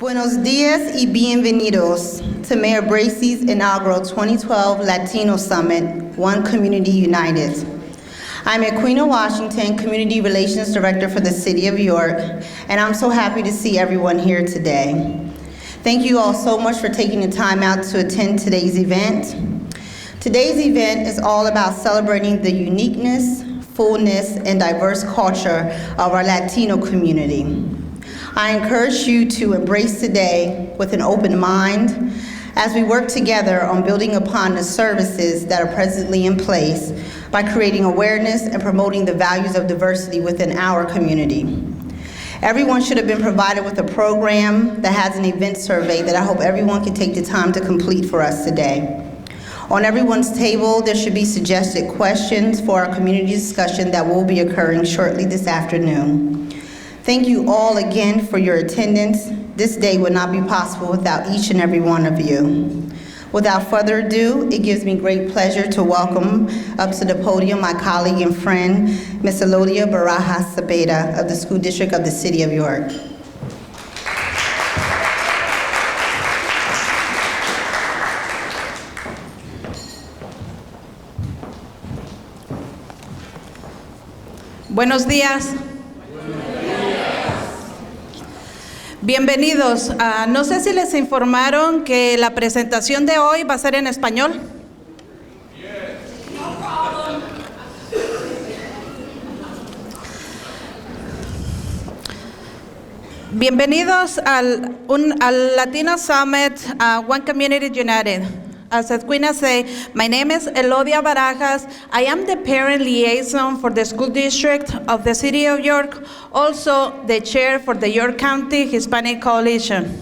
Buenos dias y bienvenidos to Mayor Bracey's inaugural 2012 Latino Summit, One Community United. I'm Edwina Washington, Community Relations Director for the City of York, and I'm so happy to see everyone here today. Thank you all so much for taking the time out to attend today's event. Today's event is all about celebrating the uniqueness, fullness, and diverse culture of our Latino community. I encourage you to embrace today with an open mind as we work together on building upon the services that are presently in place by creating awareness and promoting the values of diversity within our community. Everyone should have been provided with a program that has an event survey that I hope everyone can take the time to complete for us today. On everyone's table, there should be suggested questions for our community discussion that will be occurring shortly this afternoon. Thank you all again for your attendance. This day would not be possible without each and every one of you. Without further ado, it gives me great pleasure to welcome up to the podium my colleague and friend, Ms. Elodia Barajas Cepeda of the School District of the City of York. Buenos días. Bienvenidos. No sé si les informaron que la presentación de hoy va a ser en español. Bienvenidos al Latino Summit, One Community United. As Edwina said, my name is Elodia Barajas. I am the parent liaison for the school district of the City of York, also the chair for the York County Hispanic Coalition.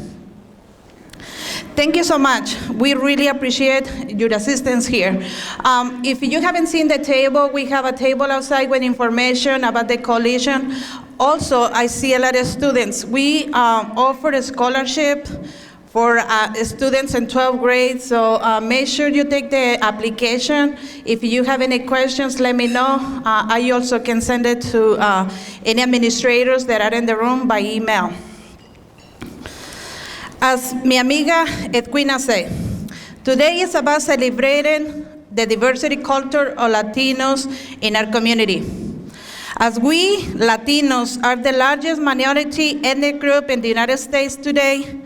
Thank you so much. We really appreciate your assistance here. If you haven't seen the table, we have a table outside with information about the coalition. Also, I see a lot of students. We offer a scholarship for students in 12th grade, so make sure you take the application. If you have any questions, let me know. I also can send it to any administrators that are in the room by email. As mi amiga Edwina said, today is about celebrating the diversity culture of Latinos in our community. As we Latinos are the largest minority ethnic group in the United States today,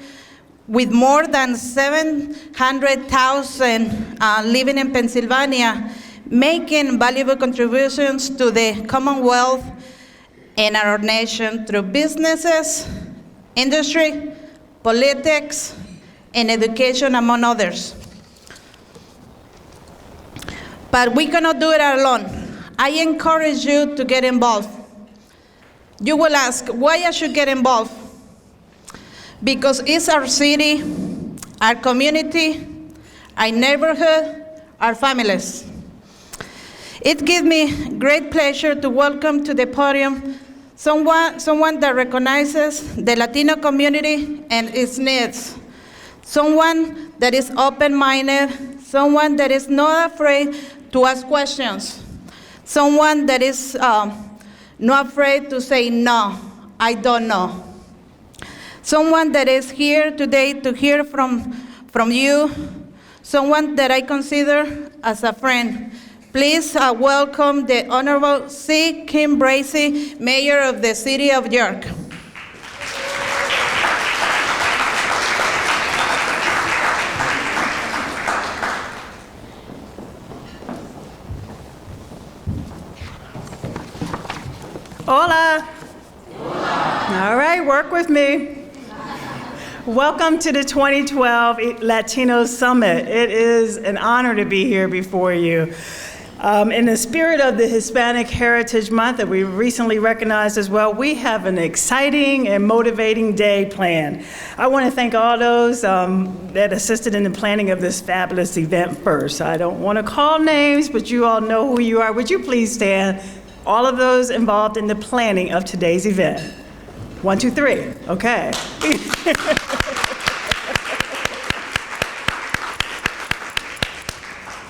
with more than 700,000 living in Pennsylvania, making valuable contributions to the Commonwealth and our nation through businesses, industry, politics, and education, among others. But we cannot do it alone. I encourage you to get involved. You will ask, why I should get involved? Because it's our city, our community, our neighborhood, our families. It gives me great pleasure to welcome to the podium someone that recognizes the Latino community and its needs, someone that is open-minded, someone that is not afraid to ask questions, someone that is not afraid to say, no, I don't know. Someone that is here today to hear from you, someone that I consider as a friend. Please welcome the Honorable C. Kim Bracey, Mayor of the City of York. Hola. Hola. All right, work with me. Welcome to the 2012 Latino Summit. It is an honor to be here before you. In the spirit of the Hispanic Heritage Month that we recently recognized as well, we have an exciting and motivating day planned. I want to thank all those that assisted in the planning of this fabulous event first. I don't want to call names, but you all know who you are. Would you please stand? All of those involved in the planning of today's event. 1, 2, 3, okay.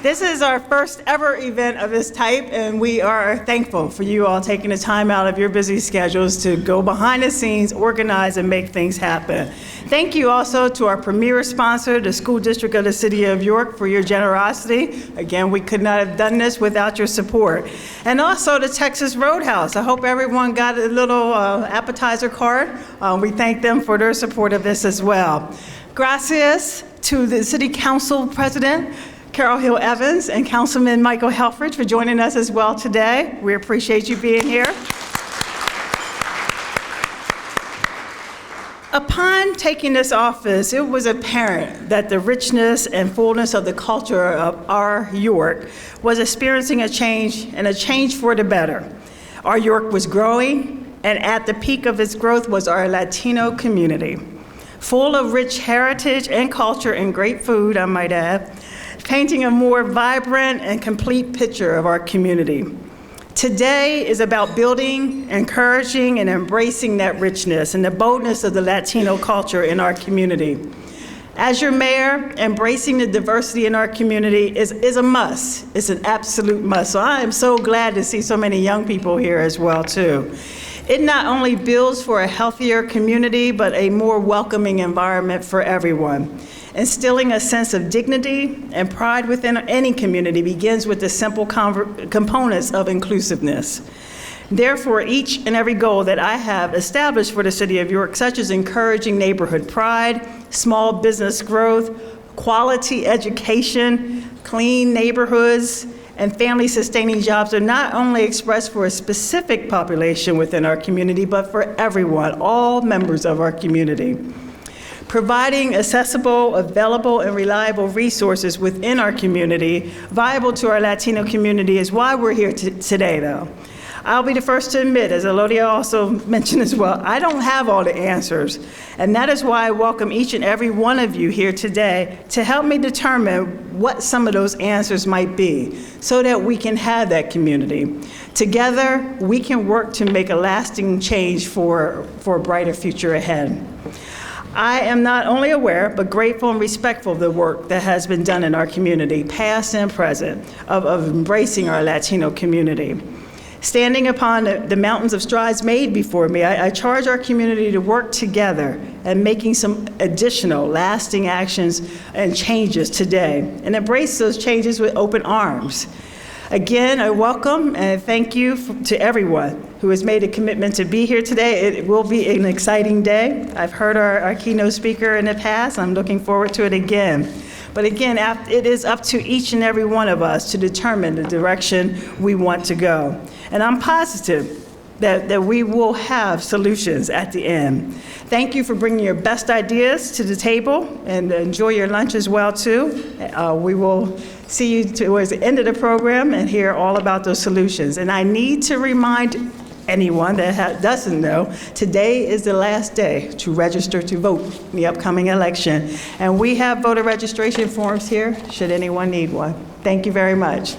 This is our first ever event of this type, and we are thankful for you all taking the time out of your busy schedules to go behind the scenes, organize, and make things happen. Thank you also to our premier sponsor, the School District of the City of York, for your generosity. Again, we could not have done this without your support. And also the Texas Roadhouse. I hope everyone got a little appetizer card. We thank them for their support of this as well. Gracias to the City Council President, Carol Hill Evans, and Councilman Michael Helfrich for joining us as well today. We appreciate you being here. Upon taking this office, it was apparent that the richness and fullness of the culture of our York was experiencing a change, and a change for the better. Our York was growing, and at the peak of its growth was our Latino community, full of rich heritage and culture and great food, I might add, painting a more vibrant and complete picture of our community. Today is about building, encouraging, and embracing that richness and the boldness of the Latino culture in our community. As your mayor, embracing the diversity in our community is a must. It's an absolute must. So I am so glad to see so many young people here as well, too. It not only builds for a healthier community, but a more welcoming environment for everyone. Instilling a sense of dignity and pride within any community begins with the simple components of inclusiveness. Therefore, each and every goal that I have established for the City of York, such as encouraging neighborhood pride, small business growth, quality education, clean neighborhoods, and family-sustaining jobs, are not only expressed for a specific population within our community, but for everyone, all members of our community. Providing accessible, available, and reliable resources within our community, viable to our Latino community, is why we're here today, though. I'll be the first to admit, as Elodia also mentioned as well, I don't have all the answers. And that is why I welcome each and every one of you here today to help me determine what some of those answers might be, so that we can have that community. Together, we can work to make a lasting change for a brighter future ahead. I am not only aware, but grateful and respectful of the work that has been done in our community, past and present, of embracing our Latino community. Standing upon the mountains of strides made before me, I charge our community to work together and making some additional lasting actions and changes today, and embrace those changes with open arms. Again, I welcome and thank you to everyone who has made a commitment to be here today. It will be an exciting day. I've heard our keynote speaker in the past. I'm looking forward to it again. But again, it is up to each and every one of us to determine the direction we want to go. And I'm positive that we will have solutions at the end. Thank you for bringing your best ideas to the table, and enjoy your lunch as well, too. We will see you towards the end of the program and hear all about those solutions. And I need to remind anyone that doesn't know, today is the last day to register to vote in the upcoming election. And we have voter registration forms here, should anyone need one. Thank you very much.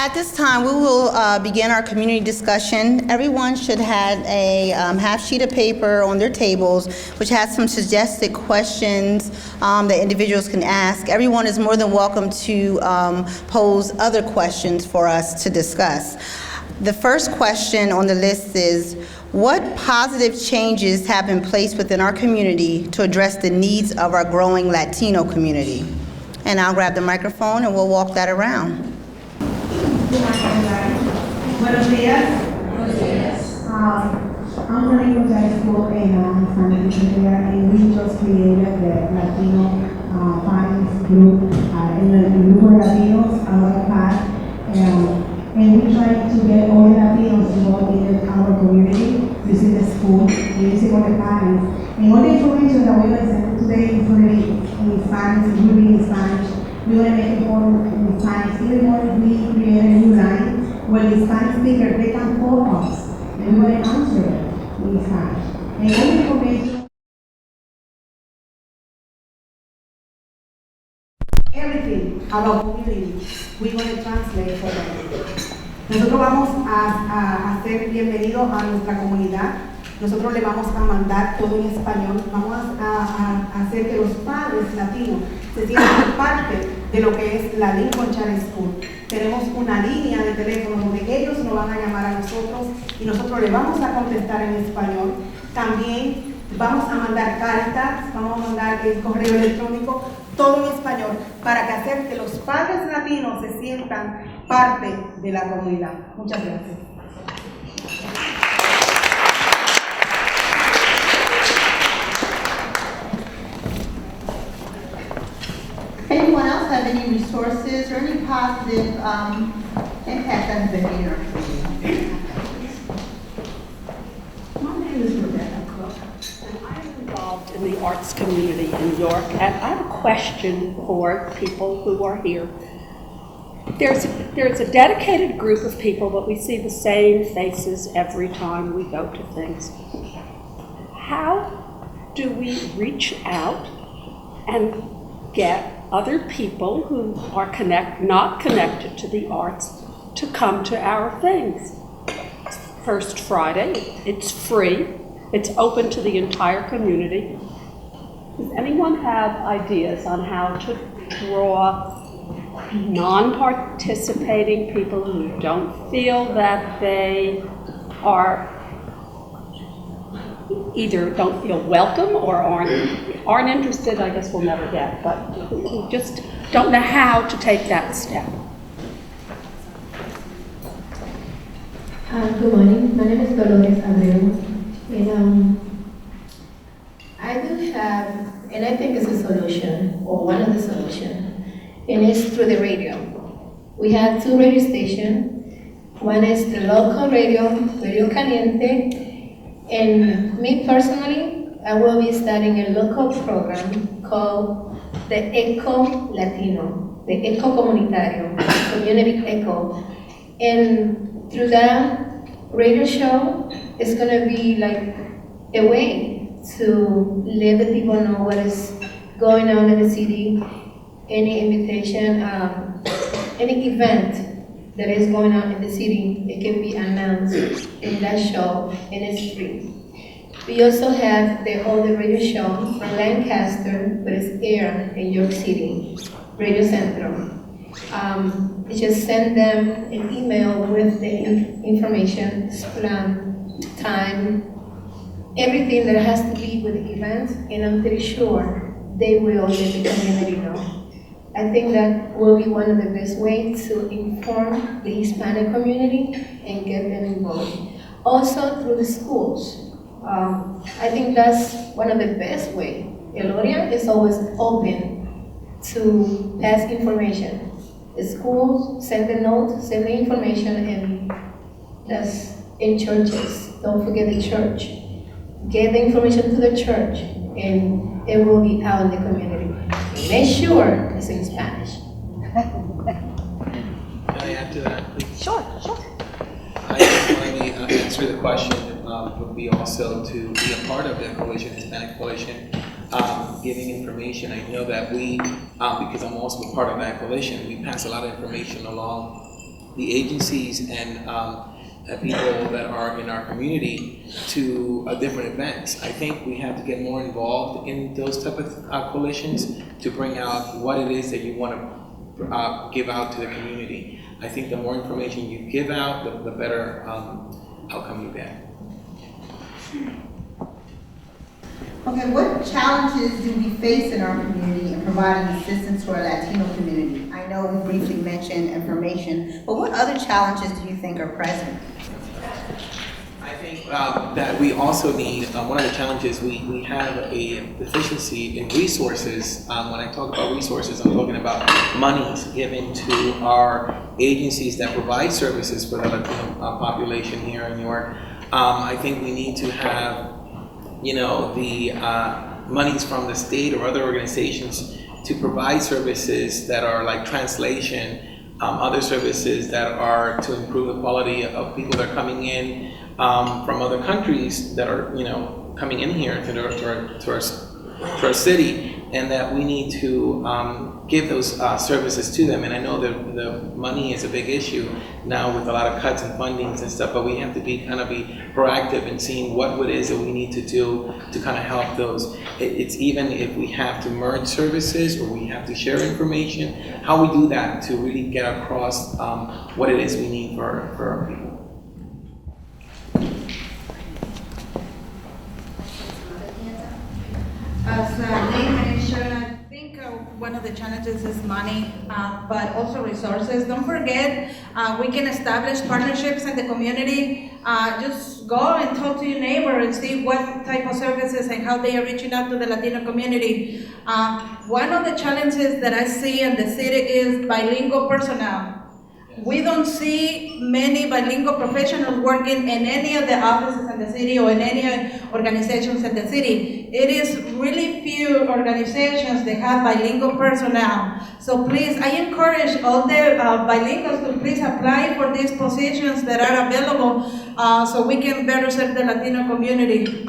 At this time, we will begin our community discussion. Everyone should have a half sheet of paper on their tables, which has some suggested questions that individuals can ask. Everyone is more than welcome to pose other questions for us to discuss. The first question on the list is, what positive changes have been placed within our community to address the needs of our growing Latino community? And I'll grab the microphone and we'll walk that around. Buenos días. Buenos días. I'm running with high school in San Diego, and we just created the Latino Finance Group in the Grupo de Latinos, our path, and we try to get all the Latinos involved in our community, using the school, and using all the parents. And all the information that we're going to send today is going to be in Spanish, will be in Spanish. We want to make it more in Spanish. Even more, we create a new line where the Spanish speaker, they can call us, and we want to answer it in Spanish. And all the information, everything about community, we want to translate for them. Nosotros vamos a hacer bienvenidos a nuestra comunidad. Nosotros le vamos a mandar todo en español. Vamos a hacer que los padres latinos se sientan parte de lo que es la Lincoln Charter School. Tenemos una línea de teléfono donde ellos nos van a llamar a nosotros y nosotros le vamos a contestar en español. También vamos a mandar cartas, vamos a mandar correo electrónico, todo en español, para que hacer que los padres latinos se sientan parte de la comunidad. Muchas gracias. Anyone else have any resources or any positive impact that has been made in our community? My name is Rebecca Cook, and I'm involved in the arts community in York, and I have a question for people who are here. There's a dedicated group of people, but we see the same faces every time we go to things. How do we reach out and get other people who are not connected to the arts to come to our things? First Friday, it's free, it's open to the entire community. Does anyone have ideas on how to draw non-participating people who don't feel that they are either don't feel welcome or aren't interested? I guess we'll never get, but who just don't know how to take that step. Good morning. My name is Dolores Abreu, and I do have, and I think it's a solution, or one of the solutions, and it's through the radio. We have 2 radio stations. One is the local radio, Radio Caliente, and me personally, I will be starting a local program called the Eco Latino, the Eco Comunitario, Community Eco. And through that radio show, it's gonna be like a way to let the people know what is going on in the city, any invitation, any event that is going on in the city, it can be announced in that show, and it's free. We also have the older radio show from Lancaster, but it's aired in York City, Radio Centro. You just send them an email with the information, plan, time, everything that has to be with the event, and I'm pretty sure they will let the community know. I think that will be one of the best ways to inform the Hispanic community and get them involved. Also through the schools. I think that's one of the best ways. Eloria is always open to pass information. The schools send the note, send the information, and that's in churches. Don't forget the church. Get the information to the church, and it will be out in the community. Make sure it's in Spanish. Can I add to that, please? Sure. I just want to answer the question, would be also to be a part of the coalition, Hispanic Coalition, giving information. I know that we, because I'm also a part of that coalition, we pass a lot of information along the agencies and people that are in our community to different events. I think we have to get more involved in those type of coalitions to bring out what it is that you want to give out to the community. I think the more information you give out, the better outcome you get. Okay, what challenges do we face in our community in providing assistance to our Latino community? I know we briefly mentioned information, but what other challenges do you think are present? I think that we also need, one of the challenges, we have a deficiency in resources. When I talk about resources, I'm talking about monies given to our agencies that provide services for the Latino population here in New York. I think we need to have, the monies from the state or other organizations to provide services that are like translation, other services that are to improve the quality of people that are coming in from other countries that are, coming in here to our city, and that we need to give those services to them. And I know that the money is a big issue now with a lot of cuts and fundings and stuff, but we have to be proactive in seeing what it is that we need to do to kind of help those. It's even if we have to merge services or we have to share information, how we do that to really get across what it is we need for our people. As Dave mentioned, I think one of the challenges is money, but also resources. Don't forget, we can establish partnerships in the community. Just go and talk to your neighbor and see what type of services and how they are reaching out to the Latino community. One of the challenges that I see in the city is bilingual personnel. We don't see many bilingual professionals working in any of the offices in the city or in any organizations in the city. It is really few organizations that have bilingual personnel. So please, I encourage all the bilinguals to please apply for these positions that are available so we can better serve the Latino community.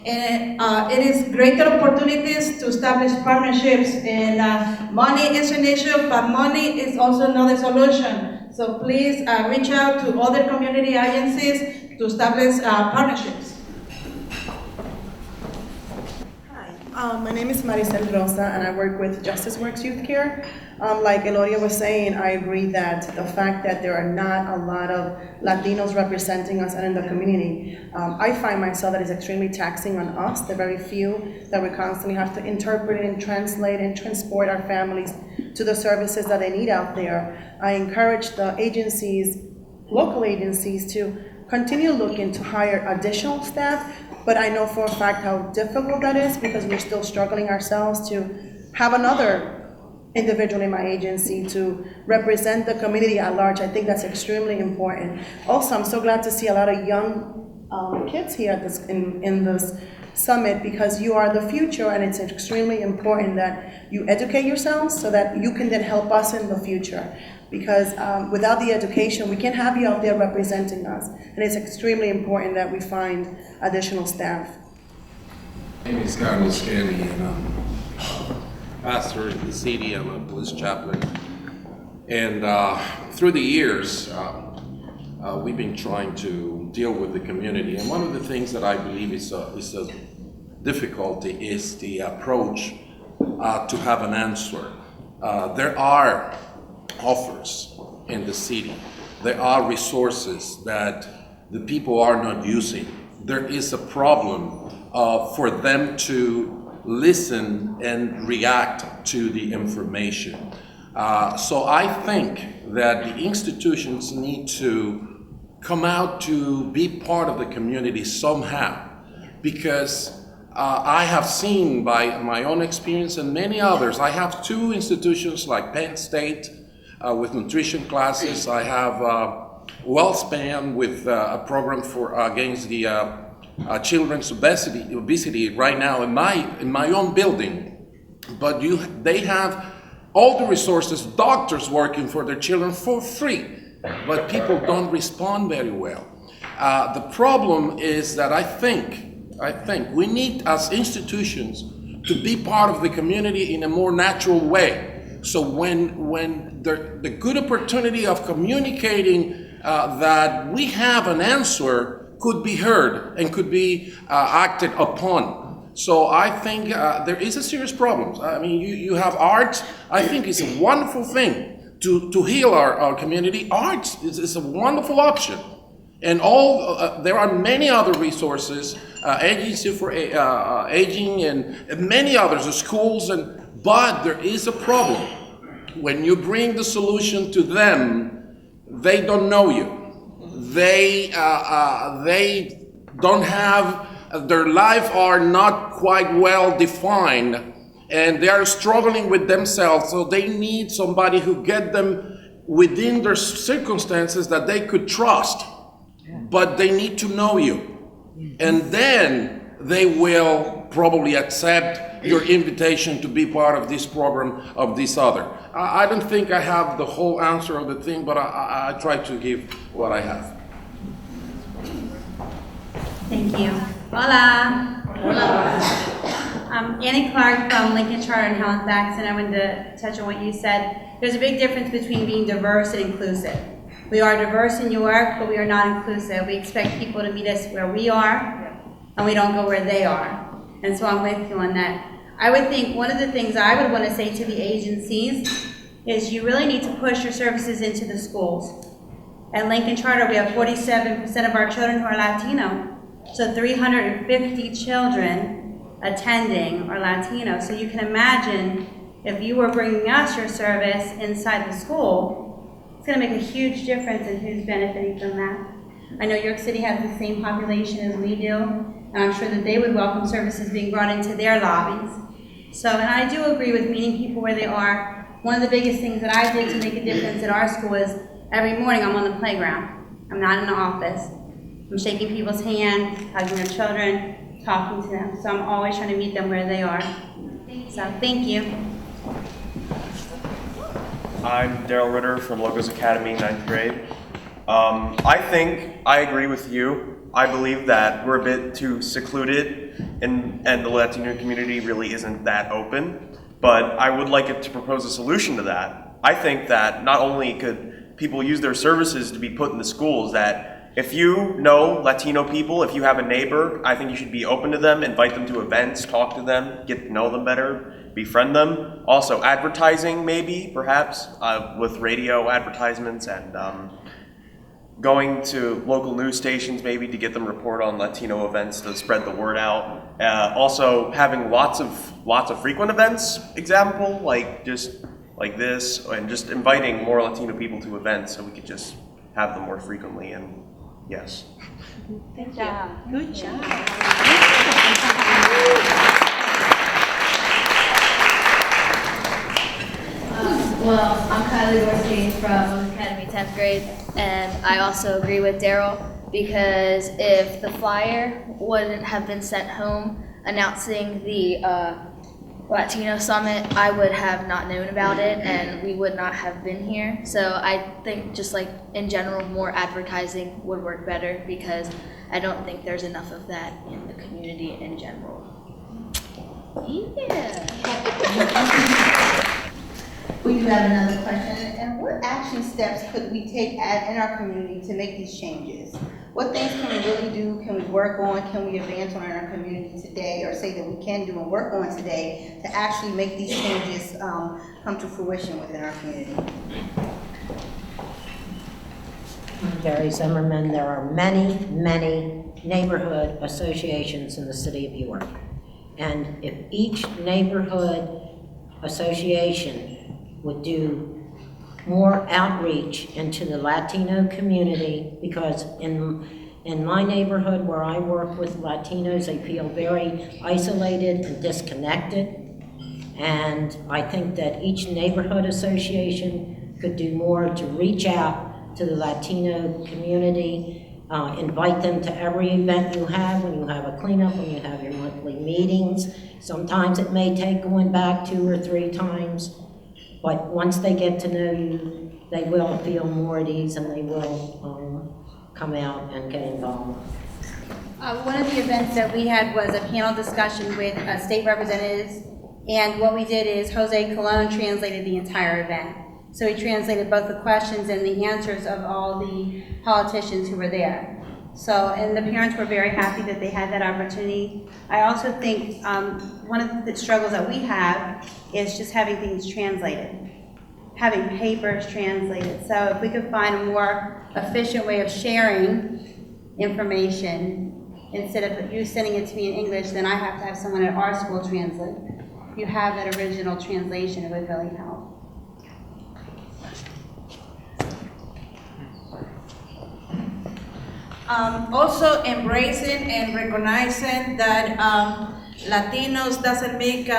It is greater opportunities to establish partnerships, and money is an issue, but money is also not a solution. So please reach out to other community agencies to establish partnerships. Hi, my name is Maricel Rosa, and I work with Justice Works Youth Care. Like Elodia was saying, I agree that the fact that there are not a lot of Latinos representing us and in the community, I find myself that it's extremely taxing on us, the very few that we constantly have to interpret and translate and transport our families to the services that they need out there. I encourage the agencies, local agencies, to continue looking to hire additional staff, but I know for a fact how difficult that is because we're still struggling ourselves to have another individual in my agency to represent the community at large. I think that's extremely important. Also, I'm so glad to see a lot of young kids here at in this summit because you are the future, and it's extremely important that you educate yourselves so that you can then help us in the future. Because without the education, we can't have you out there representing us. And it's extremely important that we find additional staff. My name is Carlos Kelly, and I'm pastor in the city. I'm a police chaplain. And through the years, we've been trying to deal with the community. And one of the things that I believe is a difficulty is the approach to have an answer. There are offers in the city. There are resources that the people are not using. There is a problem for them to listen and react to the information. So I think that the institutions need to come out to be part of the community somehow, because I have seen by my own experience and many others, I have two institutions like Penn State with nutrition classes. I have WellSpan with a program for against the children's obesity right now in my own building. But they have all the resources, doctors working for their children for free, but people don't respond very well. The problem is that I think we need as institutions to be part of the community in a more natural way. So when the good opportunity of communicating that we have an answer could be heard and could be acted upon. So I think there is a serious problem. I mean, you have art. I think it's a wonderful thing to heal our community. Art is a wonderful option. And there are many other resources, Agency for Aging and many others, the schools, but there is a problem. When you bring the solution to them, they don't know you. They don't have, their life are not quite well defined, and they are struggling with themselves, so they need somebody who get them within their circumstances that they could trust. But they need to know you. And then they will probably accept your invitation to be part of this program, of this other. I don't think I have the whole answer of the thing, but I try to give what I have. Thank you. Hola. Annie Clark from Lincoln Charter in Halifax, and I wanted to touch on what you said. There's a big difference between being diverse and inclusive. We are diverse in York, but we are not inclusive. We expect people to meet us where we are, and we don't go where they are. And so I'm with you on that. I would think one of the things I would want to say to the agencies is you really need to push your services into the schools. At Lincoln Charter, we have 47% of our children who are Latino. So 350 children attending are Latino. So you can imagine if you were bringing us your service inside the school, it's going to make a huge difference in who's benefiting from that. I know York City has the same population as we do, and I'm sure that they would welcome services being brought into their lobbies. So, and I do agree with meeting people where they are. One of the biggest things that I did to make a difference at our school is every morning I'm on the playground. I'm not in the office. I'm shaking people's hands, hugging their children, talking to them. So I'm always trying to meet them where they are. So thank you. I'm Daryl Ritter from Logos Academy, 9th grade. I agree with you. I believe that we're a bit too secluded and the Latino community really isn't that open. But I would like it to propose a solution to that. I think that not only could people use their services to be put in the schools, that if you know Latino people, if you have a neighbor, I think you should be open to them, invite them to events, talk to them, get to know them better, befriend them. Also advertising maybe, perhaps, with radio advertisements and going to local news stations maybe to get them report on Latino events to spread the word out. Also having lots of frequent events, example, like just like this, and just inviting more Latino people to events so we could just have them more frequently, and yes. Good job. Good job. Well, I'm Kylie Dorsey from Academy 10th grade, and I also agree with Daryl because if the flyer wouldn't have been sent home announcing the Latino Summit, I would have not known about it and we would not have been here. So I think just like in general, more advertising would work better because I don't think there's enough of that in the community in general. Yeah. We do have another question, and what action steps could we take in our community to make these changes? What things can we really do, can we work on, can we advance on in our community today, or say that we can do and work on today to actually make these changes come to fruition within our community? I'm Gary Zimmerman. There are many, many neighborhood associations in the city of York. And if each neighborhood association would do more outreach into the Latino community, because in my neighborhood where I work with Latinos, they feel very isolated and disconnected. And I think that each neighborhood association could do more to reach out to the Latino community, invite them to every event you have, when you have a cleanup, when you have your monthly meetings. Sometimes it may take going back 2 or 3 times. But once they get to know you, they will feel more at ease and they will come out and get involved. One of the events that we had was a panel discussion with state representatives, and what we did is Jose Colon translated the entire event. So he translated both the questions and the answers of all the politicians who were there. So, and the parents were very happy that they had that opportunity. I also think one of the struggles that we have is just having things translated, having papers translated. So if we could find a more efficient way of sharing information, instead of you sending it to me in English, then I have to have someone at our school translate. If you have that original translation, it would really help. Also embracing and recognizing that Latinos doesn't make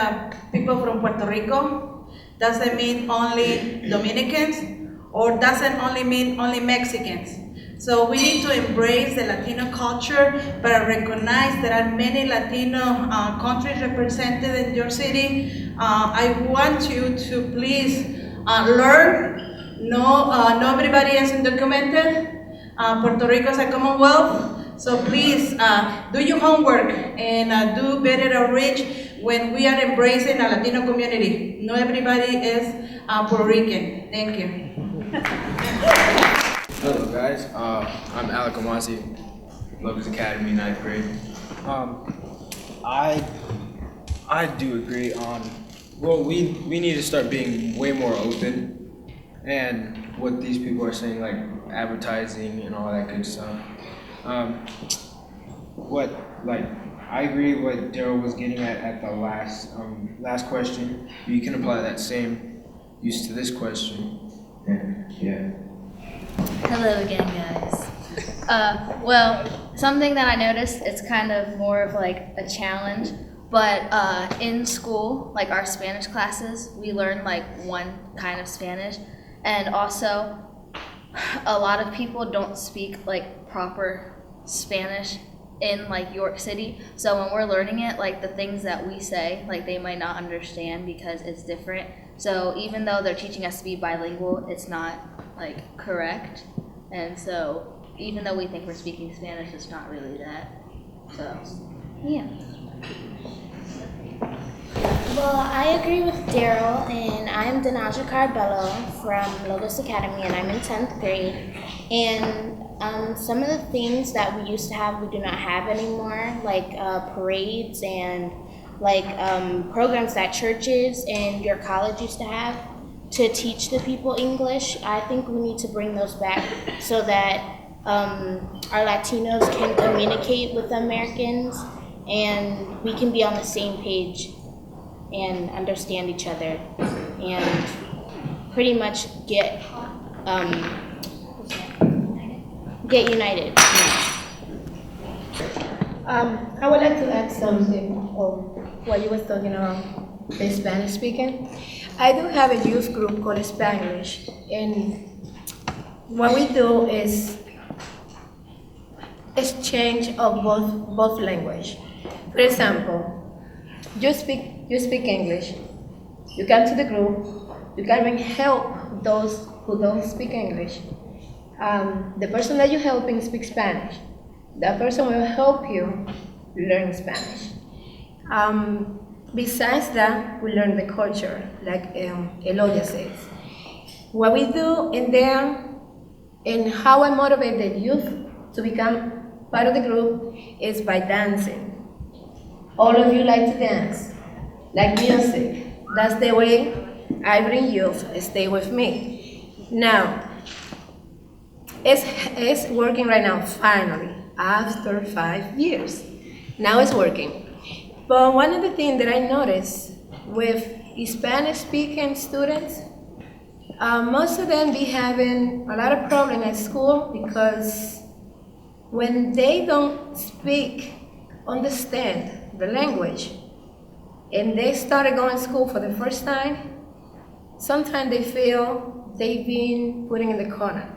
people from Puerto Rico, doesn't mean only Dominicans, or doesn't only mean only Mexicans. So we need to embrace the Latino culture, but recognize there are many Latino countries represented in your city. I want you to please learn. No, everybody is undocumented. Puerto Rico is a Commonwealth, So please, do your homework and do better outreach when we are embracing a Latino community. Not everybody is Puerto Rican. Thank you. Hello guys, I'm Alec Amasi, Locust Academy, 9th grade. I do agree on, well, we need to start being way more open, and what these people are saying, like advertising and all that good stuff. I agree what Daryl was getting at the last question. You can apply that same use to this question, and yeah. Hello again, guys. Well, something that I noticed, it's kind of more of like a challenge, but in school, like our Spanish classes, we learn like one kind of Spanish, and also a lot of people don't speak like proper Spanish in like York City, so when we're learning it, like the things that we say, like they might not understand because it's different. So even though they're teaching us to be bilingual, it's not like correct. And so even though we think we're speaking Spanish, it's not really that. So, yeah. Well, I agree with Daryl, and I'm Denaja Carbello from Logos Academy, and I'm in 10th grade. And some of the things that we used to have, we do not have anymore, like parades and like programs that churches and your college used to have to teach the people English. I think we need to bring those back so that our Latinos can communicate with Americans and we can be on the same page and understand each other and pretty much get united. I would like to add something of what you were talking about, the Spanish speaking. I do have a youth group called Spanglish, and what we do is exchange of both language. For example, you speak English, you come to the group, you can even help those who don't speak English. The person that you're helping speaks Spanish. That person will help you learn Spanish. Besides that, we learn the culture, like Elodia says. What we do in there, and how I motivate the youth to become part of the group, is by dancing. All of you like to dance, like music. That's the way I bring youth, stay with me. Now, it's working right now, finally, after 5 years. Now it's working. But one of the things that I noticed with Spanish-speaking students, most of them be having a lot of problem at school because when they don't understand the language, and they started going to school for the first time, sometimes they feel they've been put in the corner.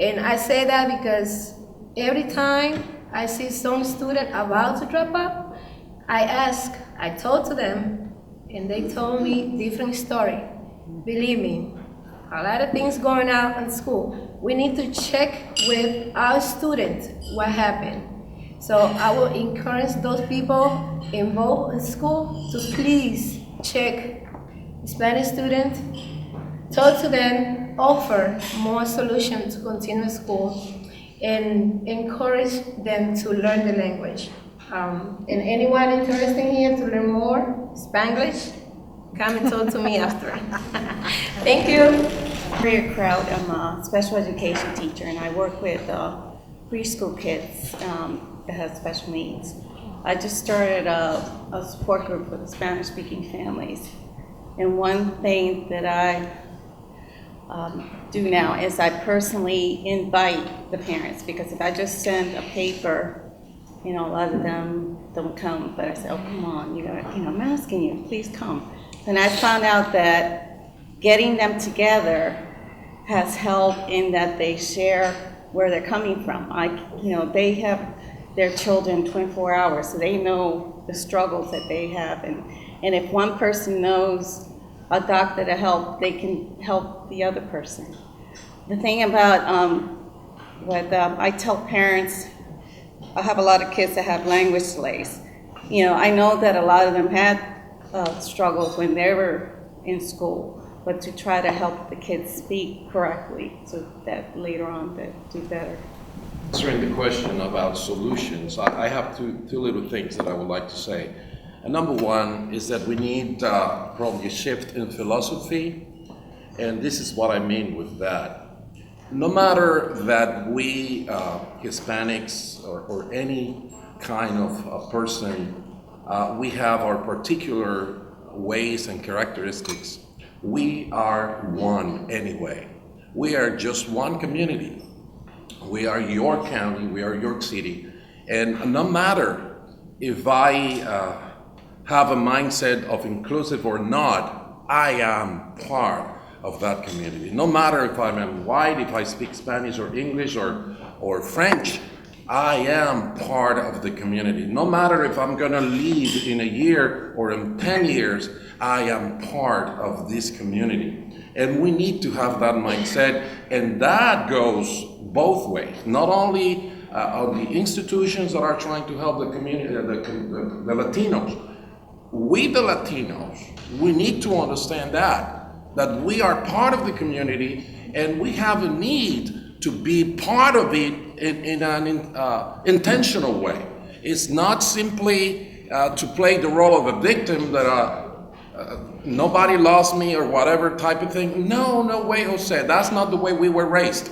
And I say that because every time I see some student about to drop out, I talk to them, and they told me different story. Believe me, a lot of things going on in school. We need to check with our students what happened. So I will encourage those people involved in school to please check Spanish students, talk to them, offer more solutions to continue school, and encourage them to learn the language. And anyone interested here to learn more Spanglish, come and talk to me after. Thank you. Maria Kraut, I'm a special education teacher, and I work with preschool kids that have special needs. I just started a support group for the Spanish-speaking families. And one thing that I do now is I personally invite the parents, because if I just send a paper, a lot of them don't come, but I say, oh, come on, I'm asking you, please come. And I found out that getting them together has helped in that they share where they're coming from. They have their children 24 hours, so they know the struggles that they have. And if one person knows a doctor to help, they can help the other person. The thing about what I tell parents I have a lot of kids that have language delays. You know, I know that a lot of them had struggles when they were in school, but to try to help the kids speak correctly so that later on they do better. Answering the question about solutions, I have two little things that I would like to say. And number one is that we need probably a shift in philosophy, and this is what I mean with that. No matter that we Hispanics or any kind of person, we have our particular ways and characteristics. We are one anyway. We are just one community. We are York County, we are York City, and no matter if I have a mindset of inclusive or not, I am part of that community. No matter if I'm white, if I speak Spanish or English or French, I am part of the community. No matter if I'm gonna leave in a year or in 10 years, I am part of this community. And we need to have that mindset, and that goes both ways. Not only on the institutions that are trying to help the community, the Latinos. We, the Latinos, we need to understand that we are part of the community, and we have a need to be part of it in an intentional way. It's not simply to play the role of a victim that nobody loves me or whatever type of thing. No way, Jose. That's not the way we were raised.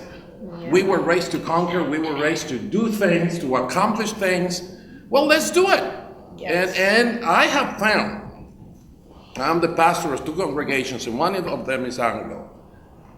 Yeah. We were raised to conquer. We were raised to do things, to accomplish things. Well, let's do it. Yes. And I have found, I'm the pastor of two congregations, and one of them is Anglo,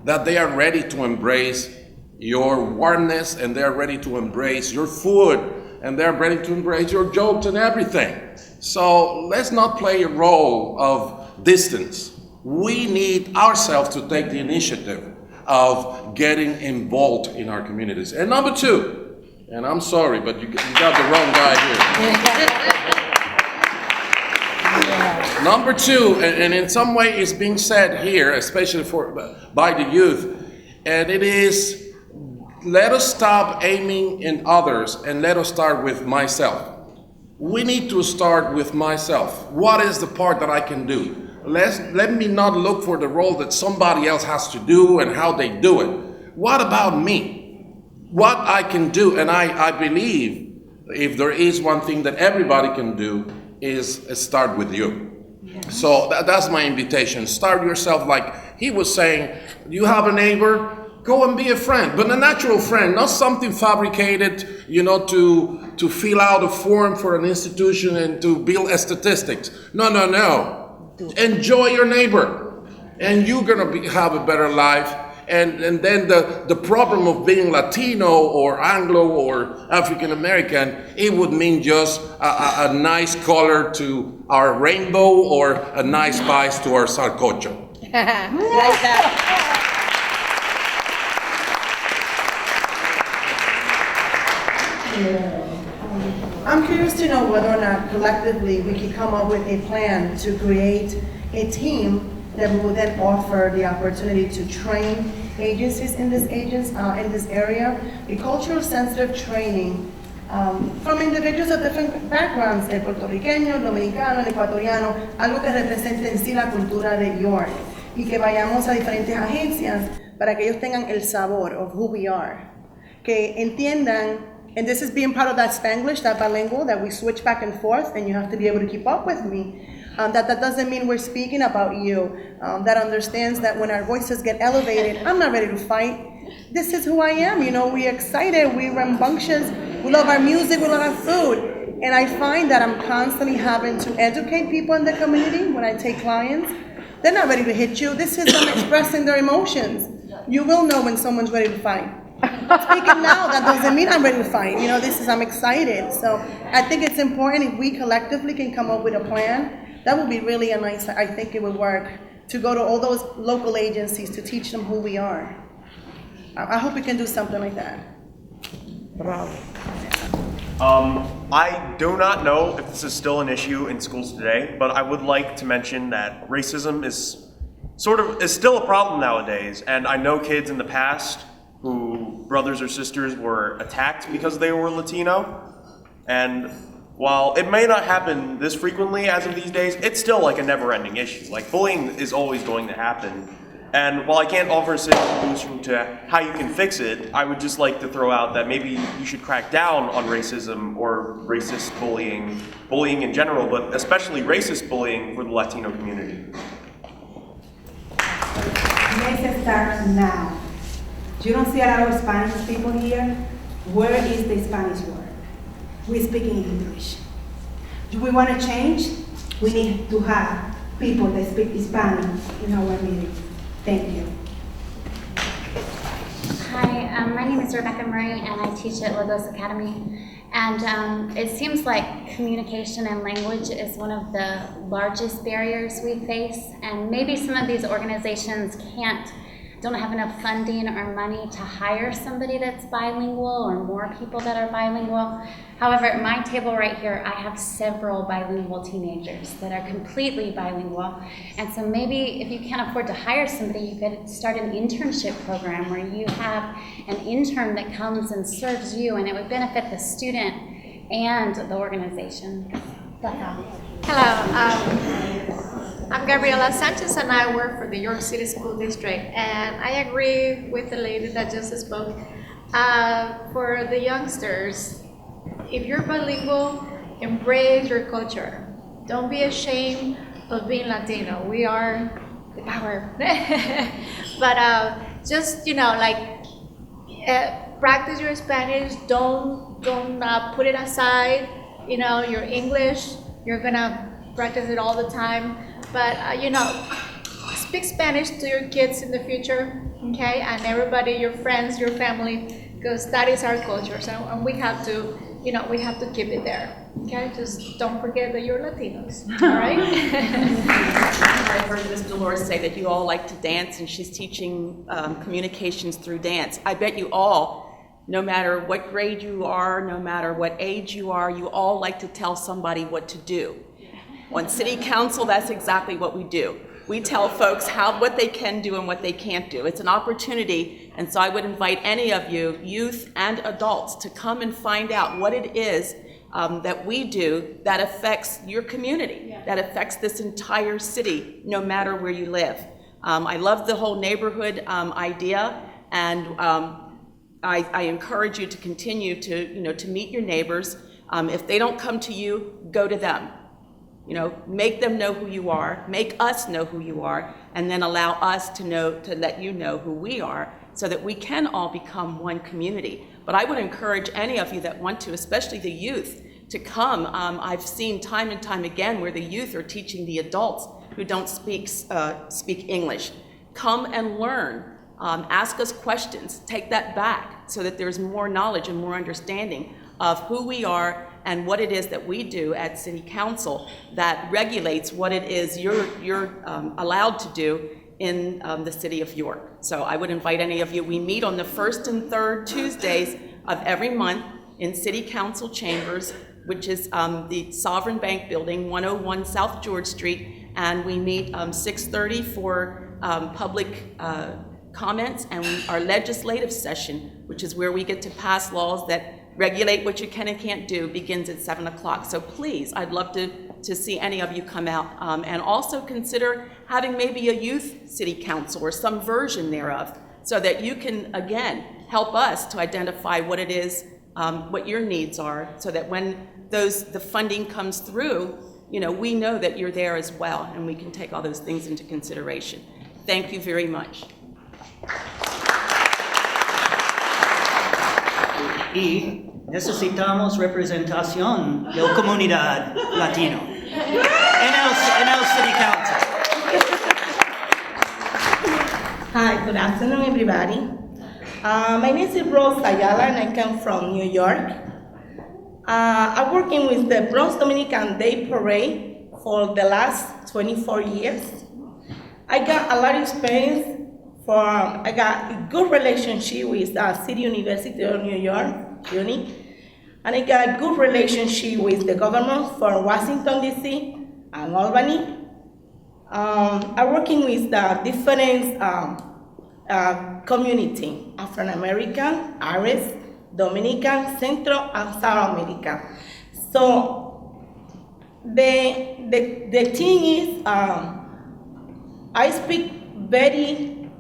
that they are ready to embrace your warmness, and they're ready to embrace your food, and they're ready to embrace your jokes and everything. So let's not play a role of distance. We need ourselves to take the initiative of getting involved in our communities. And number two, and I'm sorry, but you got the wrong guy here. Number two, and in some way it's being said here, especially by the youth, and it is, let us stop aiming in others and let us start with myself. We need to start with myself. What is the part that I can do? Let me not look for the role that somebody else has to do and how they do it. What about me? What I can do, and I believe if there is one thing that everybody can do is start with you. So that's my invitation. Start yourself, like he was saying, you have a neighbor, go and be a friend, but a natural friend, not something fabricated, to fill out a form for an institution and to build statistics. No. Enjoy your neighbor, and you're gonna have a better life. And then the problem of being Latino or Anglo or African American, it would mean just a nice color to our rainbow or a nice spice to our sancocho. Like that. I'm curious to know whether or not collectively we can come up with a plan to create a team that will then offer the opportunity to train agencies in this area, the cultural sensitive training from individuals of different backgrounds, el puertorriqueño, el dominicano, el ecuatoriano, algo que represente en sí la cultura de York, y que vayamos a diferentes agencias para que ellos tengan el sabor of who we are, que entiendan. And this is being part of that Spanglish, that bilingual, that we switch back and forth, and you have to be able to keep up with me. That doesn't mean we're speaking about you. That understands that when our voices get elevated, I'm not ready to fight. This is who I am, we're excited, we're rambunctious, we love our music, we love our food. And I find that I'm constantly having to educate people in the community when I take clients. They're not ready to hit you. This is them expressing their emotions. You will know when someone's ready to fight. Speaking now, that doesn't mean I'm ready to fight. I'm excited. So I think it's important if we collectively can come up with a plan. That would be really I think it would work, to go to all those local agencies to teach them who we are. I hope we can do something like that. I do not know if this is still an issue in schools today, but I would like to mention that racism is still a problem nowadays. And I know kids in the past who brothers or sisters were attacked because they were Latino, And while it may not happen this frequently as of these days, it's still like a never-ending issue. Like, bullying is always going to happen. And while I can't offer a solution to how you can fix it, I would just like to throw out that maybe you should crack down on racism or racist bullying in general, but especially racist bullying for the Latino community. Let's start now. You don't see a lot of Spanish people here. Where is the Spanish word? We speak in English. Do we want to change? We need to have people that speak Spanish in our meeting. Thank you. Hi, my name is Rebecca Murray, and I teach at Lagos Academy. And it seems like communication and language is one of the largest barriers we face. And maybe some of these organizations don't have enough funding or money to hire somebody that's bilingual or more people that are bilingual. However, at my table right here, I have several bilingual teenagers that are completely bilingual. And so maybe if you can't afford to hire somebody, you could start an internship program where you have an intern that comes and serves you, and it would benefit the student and the organization. That's all. Hello, I'm Gabriela Sanchez and I work for the York City School District, and I agree with the lady that just spoke. For the youngsters, if you're bilingual, embrace your culture. Don't be ashamed of being Latino. We are the power. But just, practice your Spanish. Don't put it aside. Your English, you're gonna practice it all the time. But, speak Spanish to your kids in the future, okay? And everybody, your friends, your family, because that is our culture. So, and we have to, we have to keep it there, okay? Just don't forget that you're Latinos, all right? I heard Ms. Dolores say that you all like to dance, and she's teaching communications through dance. I bet you all, no matter what grade you are, no matter what age you are, you all like to tell somebody what to do. On City Council, that's exactly what we do. We tell folks what they can do and what they can't do. It's an opportunity, and so I would invite any of you, youth and adults, to come and find out what it is that we do that affects your community, that affects this entire city, no matter where you live. I love the whole neighborhood idea, and I encourage you to continue to meet your neighbors. If they don't come to you, go to them. Make them know who you are, make us know who you are, and then allow us to let you know who we are, so that we can all become one community. But I would encourage any of you that want to, especially the youth, to come. I've seen time and time again where the youth are teaching the adults who don't speak English. Come and learn. Ask us questions. Take that back so that there's more knowledge and more understanding of who we are and what it is that we do at City Council that regulates what it is you're allowed to do in the city of York. So I would invite any of you. We meet on the first and third Tuesdays of every month in City Council chambers, which is the Sovereign Bank Building, 101 South George Street, and we meet 6:30 for public comments, and our legislative session, which is where we get to pass laws that regulate what you can and can't do, begins at 7 o'clock. So please, I'd love to see any of you come out, and also consider having maybe a youth city council or some version thereof, so that you can, again, help us to identify what it is, what your needs are, so that when the funding comes through, we know that you're there as well, and we can take all those things into consideration. Thank you very much. Y necesitamos representación de la comunidad latino en el City Council. Hi, good afternoon, everybody. My name is Rose Ayala, and I come from New York. I'm working with the Bronx Dominican Day Parade for the last 24 years. I got a lot of experience. I got a good relationship with City University of New York, UNI, and I got a good relationship with the government for Washington, D.C. and Albany. I'm working with the different community, African American, Irish, Dominican, Central, and South America. So the thing is, I speak very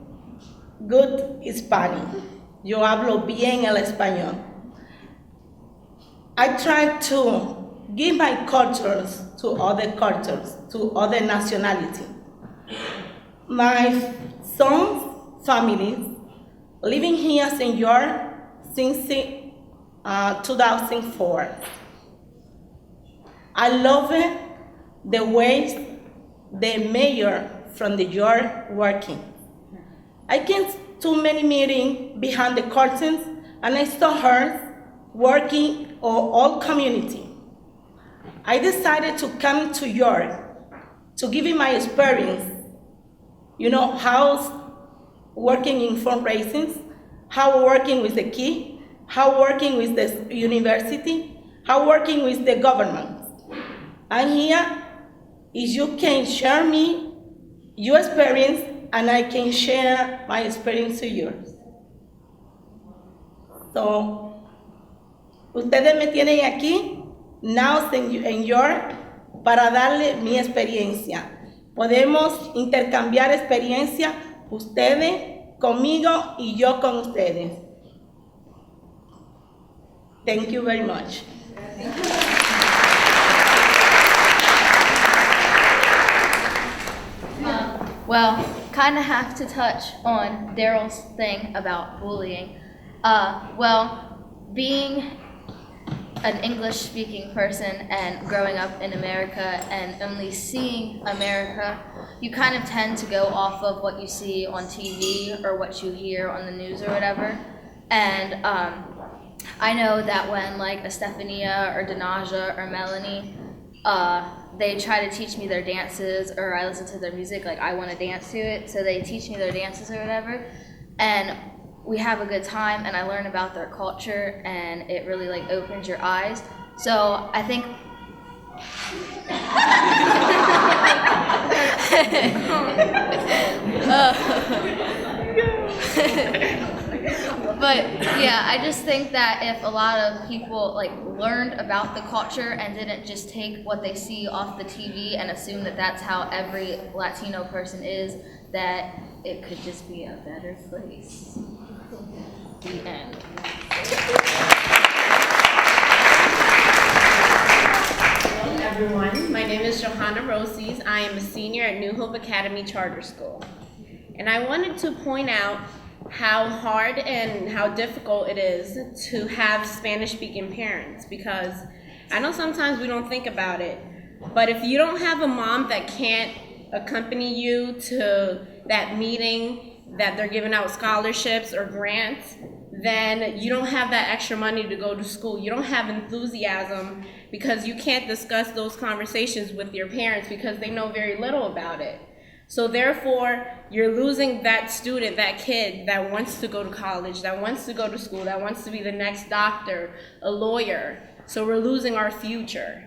good Spanish. Yo hablo bien el español. I try to give my cultures to other nationality. My son's family living here in New York since 2004. I love it, the way the mayor from New York working. I came to many meetings behind the curtains, and I saw her working on all community. I decided to come to York to give you my experience, how working in fundraising, how working with the key, how working with the university, how working with the government. And here, if you can share me your experience, and I can share my experience to yours. So, ustedes me tienen aquí, now en York, para darle mi experiencia. Podemos intercambiar experiencia, ustedes conmigo y yo con ustedes. Thank you very much. Well, kind of have to touch on Daryl's thing about bullying. Well, being an English-speaking person and growing up in America and only seeing America, you kind of tend to go off of what you see on TV or what you hear on the news or whatever. And I know that when like Estefania or Denaja or Melanie, they try to teach me their dances, or I listen to their music, like I want to dance to it, so they teach me their dances or whatever, and we have a good time, and I learn about their culture, and it really like opens your eyes. So I think but yeah, I just think that if a lot of people like learned about the culture and didn't just take what they see off the TV and assume that that's how every Latino person is, that it could just be a better place. The end. Hello everyone, my name is Johanna Rosies. I am a senior at New Hope Academy Charter School. And I wanted to point out how hard and how difficult it is to have Spanish-speaking parents, because I know sometimes we don't think about it, but if you don't have a mom that can't accompany you to that meeting that they're giving out scholarships or grants, then you don't have that extra money to go to school. You don't have enthusiasm because you can't discuss those conversations with your parents because they know very little about it. So therefore, you're losing that student, that kid that wants to go to college, that wants to go to school, that wants to be the next doctor, a lawyer. So we're losing our future.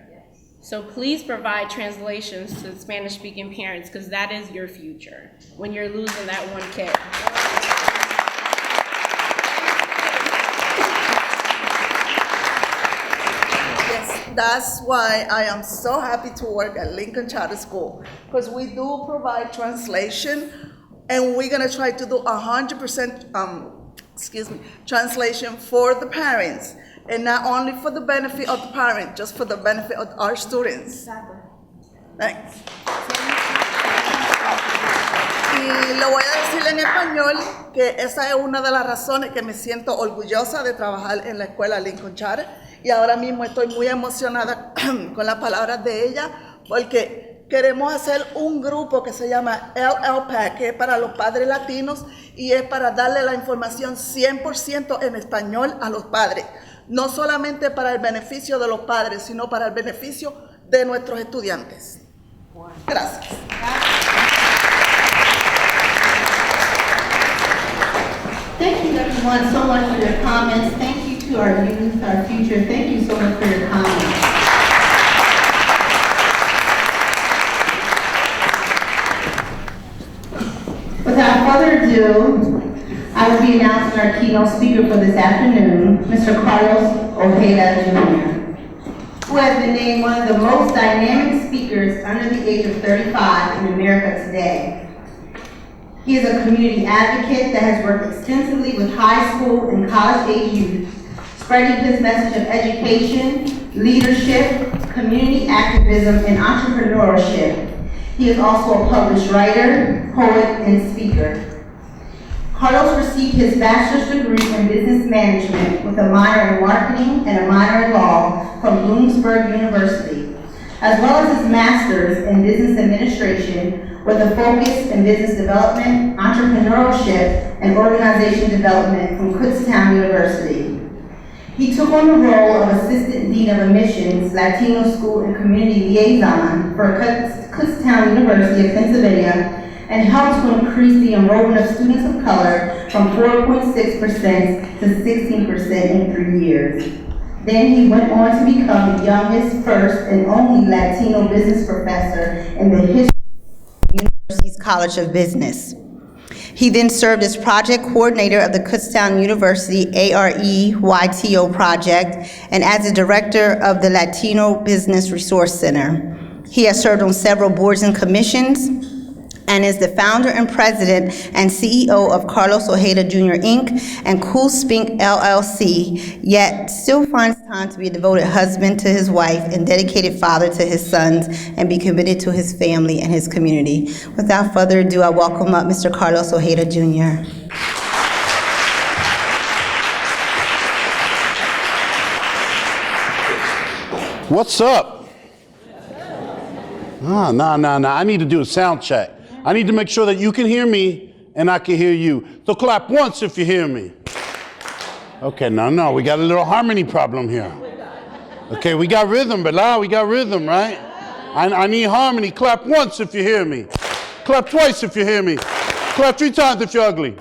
So please provide translations to Spanish-speaking parents, because that is your future when you're losing that one kid. That's why I am so happy to work at Lincoln Charter School, because we do provide translation, and we're gonna try to do 100% translation for the parents, and not only for the benefit of the parent, just for the benefit of our students. Thanks. Y lo voy a decir en español, que esa es una de las razones que me siento orgullosa de trabajar en la escuela Lincoln Charter. Y ahora mismo estoy muy emocionada con las palabras de ella, porque queremos hacer un grupo que se llama LLPAC, que es para los padres latinos, y es para darle la información 100% en español a los padres. No solamente para el beneficio de los padres, sino para el beneficio de nuestros estudiantes. Gracias. Thank you everyone so much for your comments. Thank you to our youth, our future. Thank you so much for your comments. Without further ado, I will be announcing our keynote speaker for this afternoon, Mr. Carlos Ojeda Jr. has been named one of the most dynamic speakers under the age of 35 in America today. He is a community advocate that has worked extensively with high school and college-age youth, spreading his message of education, leadership, community activism, and entrepreneurship. He is also a published writer, poet, and speaker. Carlos received his bachelor's degree in business management with a minor in marketing and a minor in law from Bloomsburg University, as well as his master's in business administration with a focus in business development, entrepreneurship, and organization development from Kutztown University. He took on the role of Assistant Dean of Admissions, Latino School and Community Liaison for Kutztown University of Pennsylvania, and helped to increase the enrollment of students of color from 4.6% to 16% in 3 years. Then he went on to become the youngest, first, and only Latino business professor in the history of the university's College of Business. He then served as project coordinator of the Kutztown University ARE-YTO project and as the director of the Latino Business Resource Center. He has served on several boards and commissions and is the founder and president and CEO of Carlos Ojeda Jr. Inc. and Cool Spink LLC, yet still finds time to be a devoted husband to his wife and dedicated father to his sons and be committed to his family and his community. Without further ado, I welcome up Mr. Carlos Ojeda Jr. What's up? No. I need to do a sound check. I need to make sure that you can hear me and I can hear you. So clap once if you hear me. Okay, no, we got a little harmony problem here. Okay, we got rhythm, but we got rhythm, right? I need harmony. Clap once if you hear me. Clap twice if you hear me. Clap 3 times if you're ugly.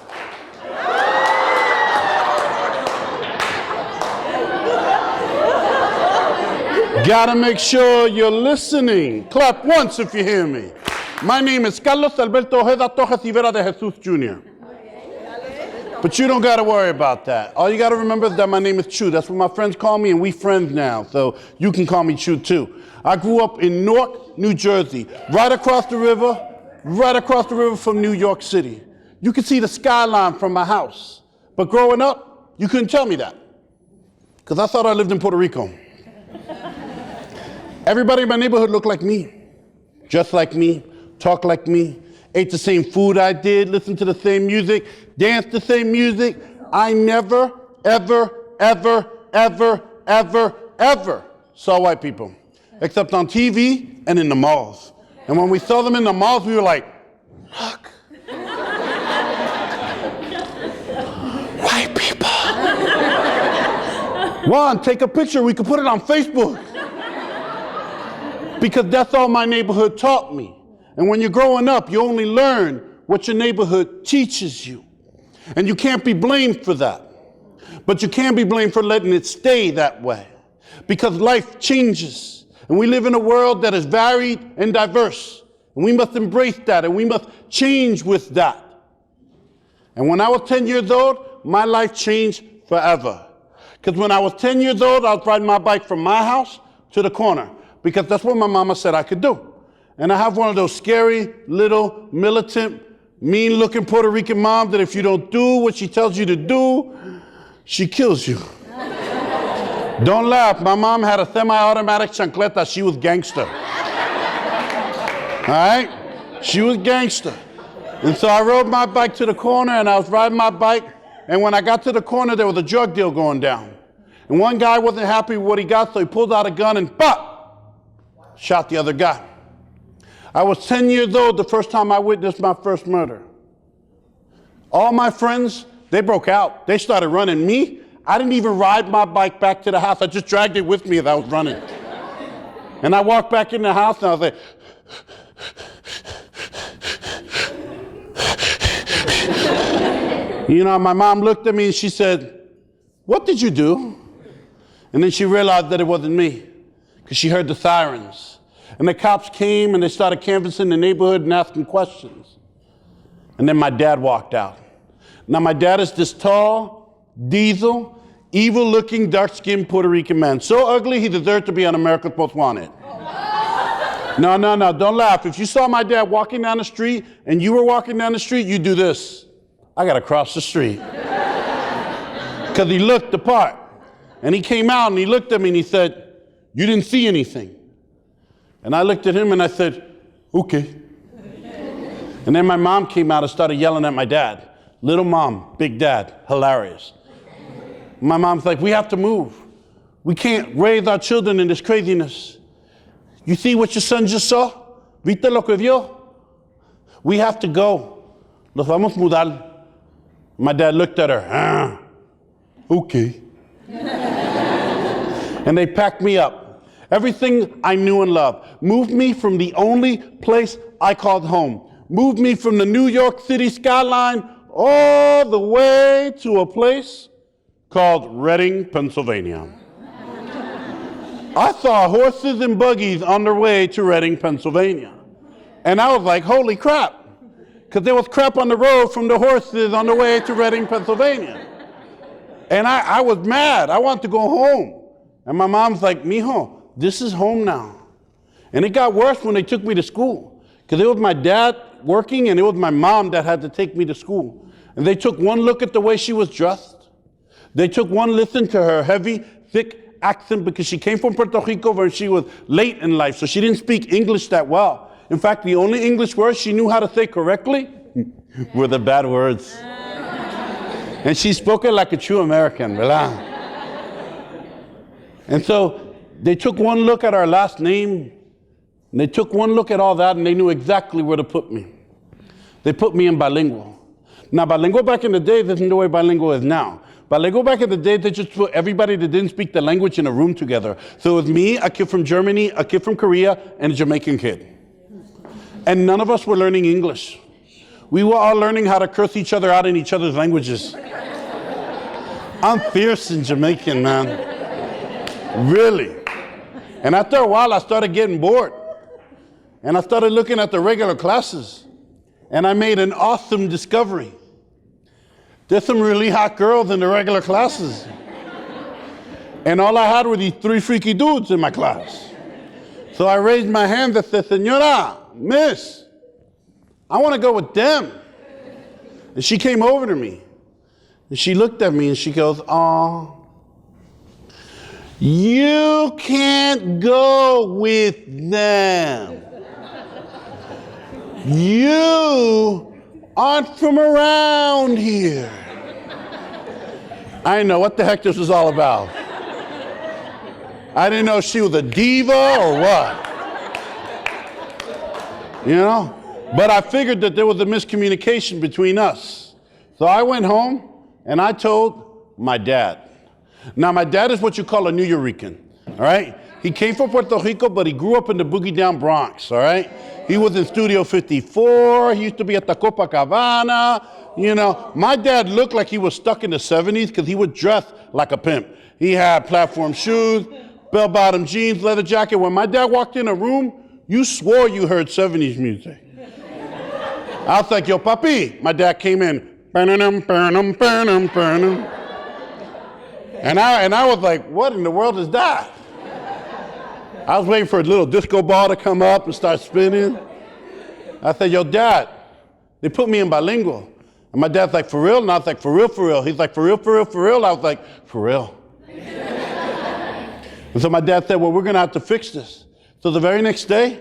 Gotta make sure you're listening. Clap once if you hear me. My name is Carlos Alberto Ojeda Torres Rivera de Jesus Jr. But you don't gotta worry about that. All you gotta remember is that my name is Chu. That's what my friends call me, and we friends now, so you can call me Chu too. I grew up in Newark, New Jersey, right across the river from New York City. You could see the skyline from my house. But growing up, you couldn't tell me that, because I thought I lived in Puerto Rico. Everybody in my neighborhood looked like me, just like me, talked like me, ate the same food I did, listened to the same music, danced the same music. I never, ever saw white people, except on TV and in the malls. And when we saw them in the malls, we were like, look, white people. Juan, take a picture, we could put it on Facebook. Because that's all my neighborhood taught me. And when you're growing up, you only learn what your neighborhood teaches you. And you can't be blamed for that. But you can be blamed for letting it stay that way. Because life changes. And we live in a world that is varied and diverse. And we must embrace that, and we must change with that. And when I was 10 years old, my life changed forever. Because when I was 10 years old, I was riding my bike from my house to the corner. Because that's what my mama said I could do. And I have one of those scary, little, militant, mean-looking Puerto Rican moms that if you don't do what she tells you to do, she kills you. Don't laugh. My mom had a semi-automatic chancleta. She was gangster. All right? She was gangster. And so I rode my bike to the corner, and I was riding my bike, and when I got to the corner, there was a drug deal going down. And one guy wasn't happy with what he got, so he pulled out a gun and shot the other guy. I was 10 years old the first time I witnessed my first murder. All my friends, they broke out. They started running. Me, I didn't even ride my bike back to the house. I just dragged it with me as I was running. And I walked back in the house and I was like, you know, my mom looked at me and she said, "What did you do?" And then she realized that it wasn't me, because she heard the sirens. And the cops came and they started canvassing the neighborhood and asking questions. And then my dad walked out. Now my dad is this tall, diesel, evil-looking, dark-skinned Puerto Rican man. So ugly, he deserved to be on America's Most Wanted. No, don't laugh. If you saw my dad walking down the street and you were walking down the street, you'd do this. I gotta cross the street. Because he looked the part. And he came out and he looked at me and he said, "You didn't see anything." And I looked at him and I said, "Okay." And then my mom came out and started yelling at my dad. Little mom, big dad, hilarious. My mom's like, "We have to move. We can't raise our children in this craziness. You see what your son just saw? ¿Viste lo que vio? We have to go. Nos vamos a mudar." My dad looked at her. Okay. And they packed me up. Everything I knew and loved. Moved me from the only place I called home. Moved me from the New York City skyline all the way to a place called Reading, Pennsylvania. I saw horses and buggies on their way to Reading, Pennsylvania. And I was like, holy crap. Because there was crap on the road from the horses on the way to Reading, Pennsylvania. And I was mad. I wanted to go home. And my mom's like, "Mijo, this is home now." And it got worse when they took me to school. Because it was my dad working and it was my mom that had to take me to school. And they took one look at the way she was dressed. They took one listen to her heavy, thick accent because she came from Puerto Rico where she was late in life, so she didn't speak English that well. In fact, the only English words she knew how to say correctly were the bad words. And she spoke it like a true American, ¿verdad? And so they took one look at our last name, and they took one look at all that, and they knew exactly where to put me. They put me in bilingual. Now, bilingual back in the day isn't the way bilingual is now. Bilingual back in the day, they just put everybody that didn't speak the language in a room together. So it was me, a kid from Germany, a kid from Korea, and a Jamaican kid. And none of us were learning English. We were all learning how to curse each other out in each other's languages. I'm fierce in Jamaican, man. Really. And after a while, I started getting bored. And I started looking at the regular classes. And I made an awesome discovery. There's some really hot girls in the regular classes. And all I had were these 3 freaky dudes in my class. So I raised my hand and said, "Señora, miss, I want to go with them." And she came over to me. And she looked at me and she goes, "Aw, you can't go with them. You aren't from around here." I didn't know what the heck this was all about. I didn't know if she was a diva or what. You know? But I figured that there was a miscommunication between us. So I went home and I told my dad. Now, my dad is what you call a New Yorican, all right? He came from Puerto Rico, but he grew up in the boogie down Bronx, all right? He was in Studio 54. He used to be at the Copacabana. You know, my dad looked like he was stuck in the 70s because he would dress like a pimp. He had platform shoes, bell-bottom jeans, leather jacket. When my dad walked in a room, you swore you heard 70s music. I was like, "Yo, papi." My dad came in. And I was like, "What in the world is that?" I was waiting for a little disco ball to come up and start spinning. I said, "Yo, Dad, they put me in bilingual." And my dad's like, "For real?" And I was like, "For real, for real." He's like, "For real, for real, for real?" I was like, "For real." And so my dad said, "Well, we're going to have to fix this." So the very next day,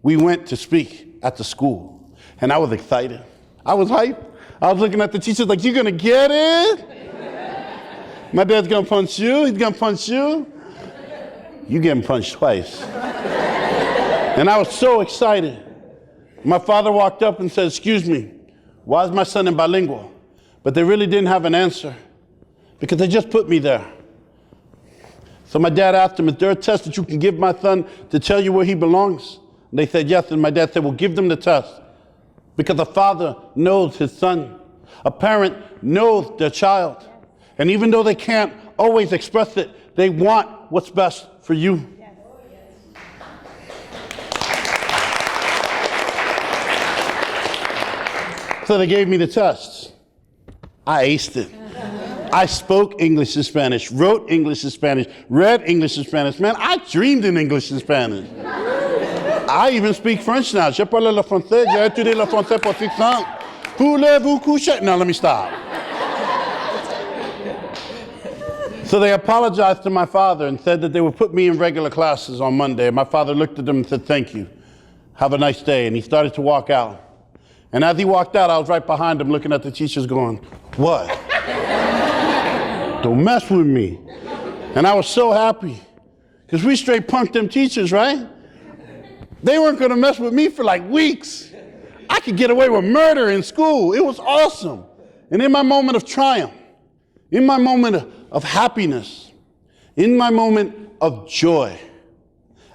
we went to speak at the school. And I was excited. I was hyped. I was looking at the teachers like, "You going to get it? My dad's going to punch you. He's going to punch you. You getting punched twice." And I was so excited. My father walked up and said, "Excuse me, why is my son in bilingual?" But they really didn't have an answer because they just put me there. So my dad asked him, "Is there a test that you can give my son to tell you where he belongs?" And they said yes. And my dad said, "Well, give them the test." Because a father knows his son. A parent knows their child. And even though they can't always express it, they want what's best for you. So they gave me the test. I aced it. I spoke English and Spanish, wrote English and Spanish, read English and Spanish. Man, I dreamed in English and Spanish. I even speak French now. Je parle le français. J'ai étudié le français pour 6 ans. Voulez-vous coucher? Now, let me stop. So they apologized to my father and said that they would put me in regular classes on Monday. My father looked at them and said, thank you. Have a nice day. And he started to walk out. And as he walked out, I was right behind him looking at the teachers going, what? Don't mess with me. And I was so happy because we straight punked them teachers, right? They weren't going to mess with me for like weeks. I could get away with murder in school. It was awesome. And in my moment of triumph, in my moment of happiness, in my moment of joy,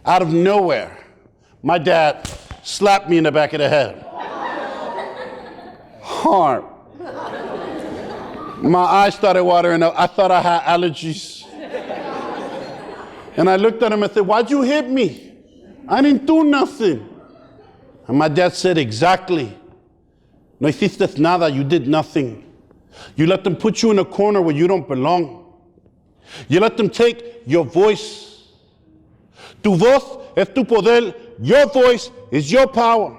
out of nowhere, my dad slapped me in the back of the head. Hard. My eyes started watering up. I thought I had allergies. And I looked at him and said, why'd you hit me? I didn't do nothing. And my dad said, exactly. No hiciste nada, you did nothing. You let them put you in a corner where you don't belong. You let them take your voice. Tu voz es tu poder. Your voice is your power.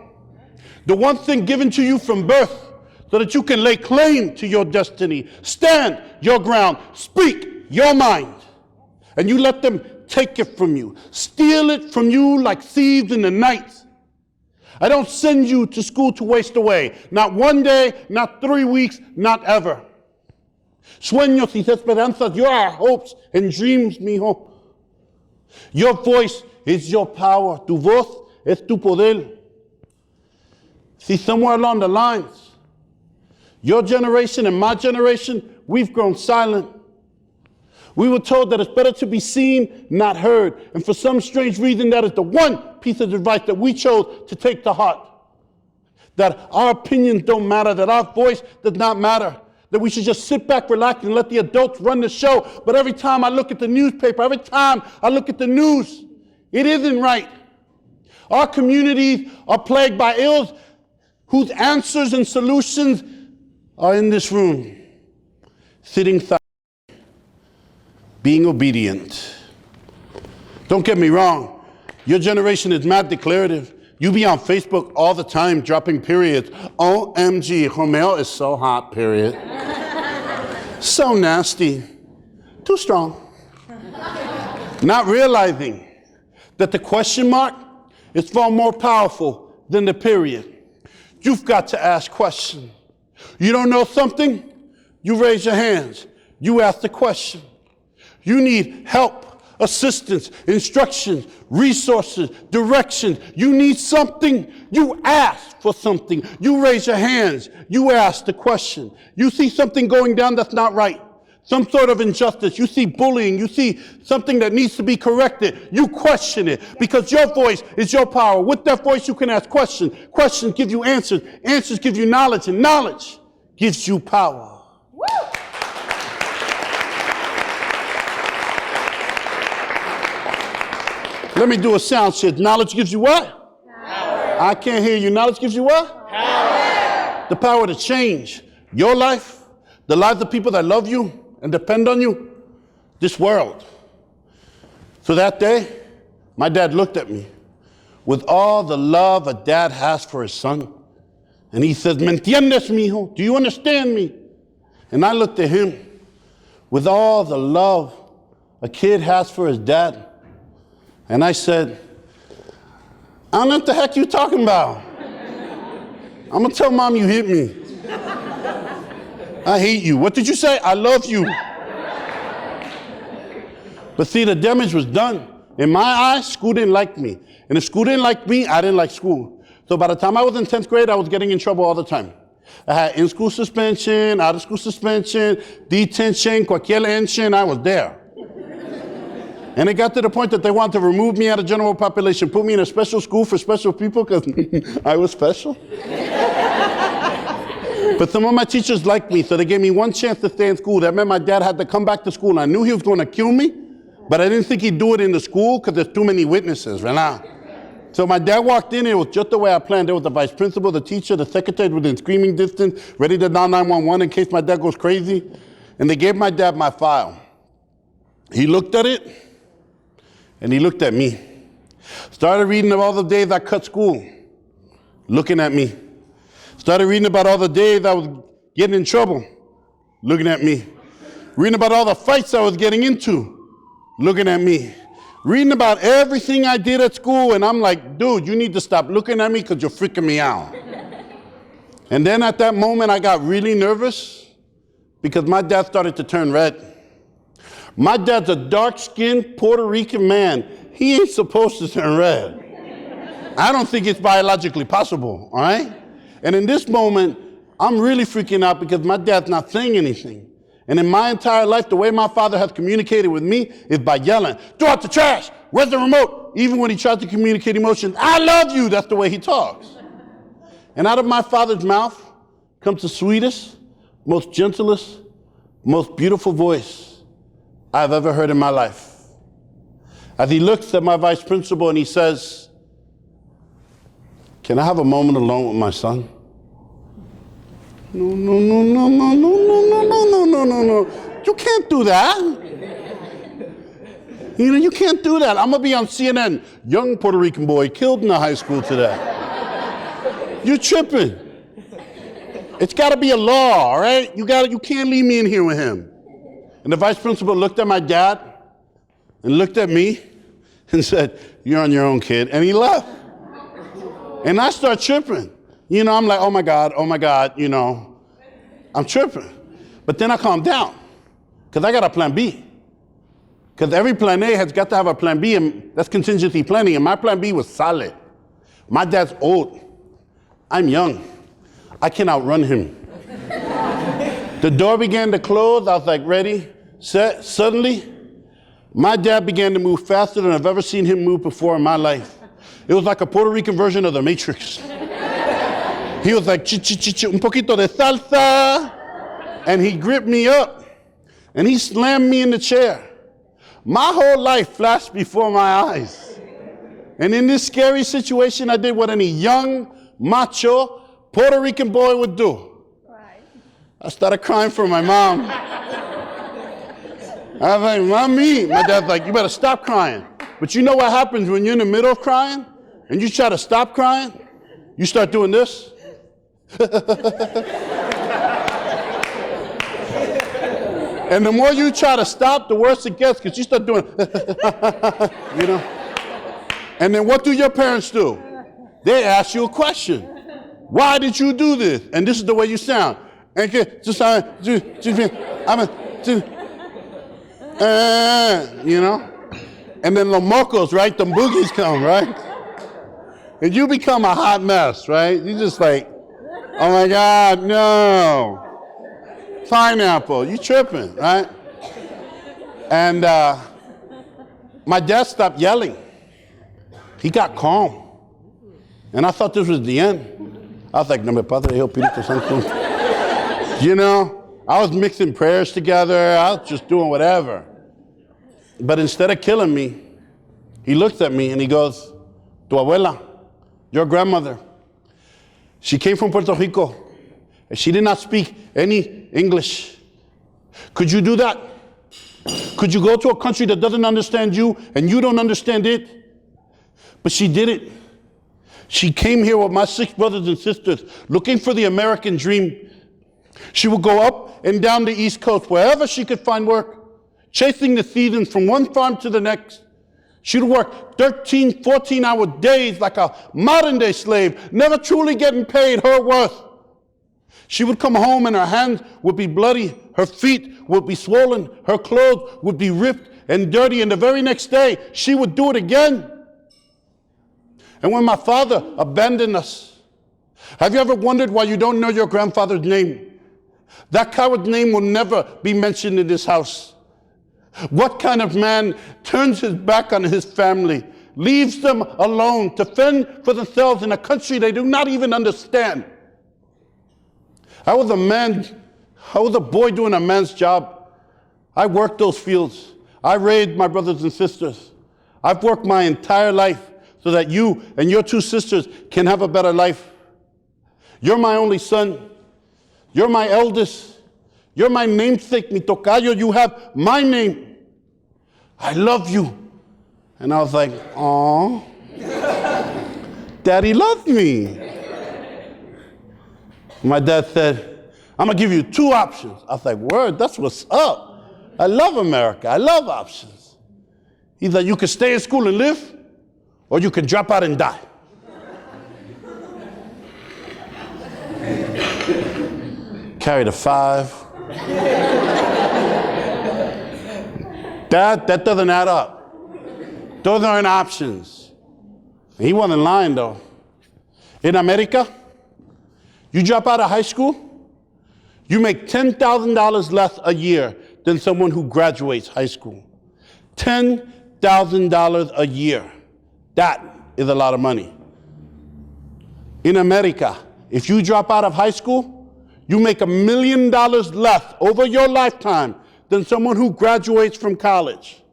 The one thing given to you from birth so that you can lay claim to your destiny. Stand your ground. Speak your mind. And you let them take it from you. Steal it from you like thieves in the night. I don't send you to school to waste away. Not one day, not 3 weeks, not ever. Sueños y esperanzas, you are our hopes and dreams, mijo. Your voice is your power. Tu voz es tu poder. See, somewhere along the lines, your generation and my generation, we've grown silent. We were told that it's better to be seen, not heard. And for some strange reason, that is the one piece of advice that we chose to take to heart. That our opinions don't matter, that our voice does not matter, that we should just sit back, relax, and let the adults run the show. But every time I look at the newspaper, every time I look at the news, it isn't right. Our communities are plagued by ills whose answers and solutions are in this room, sitting silent, being obedient. Don't get me wrong, your generation is mad declarative. You be on Facebook all the time dropping periods. OMG, Romeo is so hot, period. So nasty, too strong. Not realizing that the question mark is far more powerful than the period. You've got to ask questions. You don't know something? You raise your hands. You ask the question. You need help, assistance, instructions, resources, directions. You need something, you ask for something. You raise your hands, you ask the question. You see something going down that's not right, some sort of injustice. You see bullying, you see something that needs to be corrected. You question it because your voice is your power. With that voice, you can ask questions. Questions give you answers. Answers give you knowledge, and knowledge gives you power. Woo! Let me do a sound check. Knowledge gives you what? Power. I can't hear you. Knowledge gives you what? Power. The power to change your life, the lives of people that love you and depend on you, this world. So that day, my dad looked at me with all the love a dad has for his son. And he says, ¿Me entiendes, mijo? Do you understand me? And I looked at him with all the love a kid has for his dad. And I said, I don't know what the heck you talking about. I'm gonna tell mom you hit me. I hate you. What did you say? I love you. But see, the damage was done. In my eyes, school didn't like me. And if school didn't like me, I didn't like school. So by the time I was in 10th grade, I was getting in trouble all the time. I had in-school suspension, out-of-school suspension, detention, cualquier enchen, I was there. And it got to the point that they wanted to remove me out of general population, put me in a special school for special people because I was special. But some of my teachers liked me, so they gave me one chance to stay in school. That meant my dad had to come back to school. I knew he was going to kill me, but I didn't think he'd do it in the school because there's too many witnesses, right? So my dad walked in, it was just the way I planned. There was the vice principal, the teacher, the secretary within screaming distance, ready to dial 911 in case my dad goes crazy. and they gave my dad my file. He looked at it, and he looked at me. Started reading about all the days I cut school, looking at me. Started reading about all the days I was getting in trouble, looking at me. Reading about all the fights I was getting into, looking at me. Reading about everything I did at school, and I'm like, dude, you need to stop looking at me because you're freaking me out. And then at that moment, I got really nervous because my dad started to turn red. My dad's a dark-skinned Puerto Rican man. He ain't supposed to turn red. I don't think it's biologically possible, all right? And in this moment, I'm really freaking out because my dad's not saying anything. And in my entire life, the way my father has communicated with me is by yelling, throw out the trash, where's the remote? Even when he tries to communicate emotions, I love you, that's the way he talks. And out of my father's mouth comes the sweetest, most gentlest, most beautiful voice I've ever heard in my life. As he looks at my vice principal and he says, can I have a moment alone with my son? No, no, no, no, no, no, no, no, no, no, no, no. You can't do that. You know, you can't do that. I'm gonna be on CNN. Young Puerto Rican boy killed in the high school today. You're tripping. It's gotta be a law, all right? You can't leave me in here with him. And the vice principal looked at my dad and looked at me and said, you're on your own, kid. And he left. And I start tripping. You know, I'm like, oh my God, you know, I'm tripping. But then I calm down, because I got a plan B. Because every plan A has got to have a plan B, and that's contingency planning, and my plan B was solid. My dad's old. I'm young. I can outrun him. The door began to close. I was like, ready, set. Suddenly, my dad began to move faster than I've ever seen him move before in my life. It was like a Puerto Rican version of The Matrix. He was like, un poquito de salsa. And he gripped me up. And he slammed me in the chair. My whole life flashed before my eyes. And in this scary situation, I did what any young, macho, Puerto Rican boy would do. I started crying for my mom. I was like, Mommy. My dad's like, you better stop crying. But you know what happens when you're in the middle of crying and you try to stop crying? You start doing this. And the more you try to stop, the worse it gets, because you start doing, you know. And then what do your parents do? They ask you a question. Why did you do this? And this is the way you sound. You know. And then the mocos, right? The boogies come, right? And you become a hot mess, right? You just like, oh my God, no. Pineapple, you tripping, right? And my dad stopped yelling. He got calm. And I thought this was the end. I was like, no me Padre, Hijo, Espíritu Santo. You know, I was mixing prayers together. I was just doing whatever. But instead of killing me, he looked at me and he goes, tu abuela, your grandmother, she came from Puerto Rico. And she did not speak any English. Could you do that? Could you go to a country that doesn't understand you and you don't understand it? But she did it. She came here with my 6 brothers and sisters looking for the American dream. She would go up and down the East Coast, wherever she could find work, chasing the seasons from one farm to the next. She would work 13, 14-hour days like a modern-day slave, never truly getting paid her worth. She would come home and her hands would be bloody, her feet would be swollen, her clothes would be ripped and dirty, and the very next day, she would do it again. And when my father abandoned us, have you ever wondered why you don't know your grandfather's name? That coward's name will never be mentioned in this house. What kind of man turns his back on his family, leaves them alone to fend for themselves in a country they do not even understand? I was a boy doing a man's job. I worked those fields. I raised my brothers and sisters. I've worked my entire life so that you and your 2 sisters can have a better life. You're my only son. You're my eldest. You're my namesake, mi tocayo. You have my name. I love you. And I was like, aw, Daddy loves me. My dad said, I'm gonna give you 2 options. I was like, word, that's what's up. I love America, I love options. He's like, you can stay in school and live, or you can drop out and die. Carried a 5. Dad, that doesn't add up. Those aren't options. He wasn't lying though. In America, you drop out of high school, you make $10,000 less a year than someone who graduates high school. $10,000 a year. That is a lot of money. In America, if you drop out of high school, you make $1 million less over your lifetime than someone who graduates from college.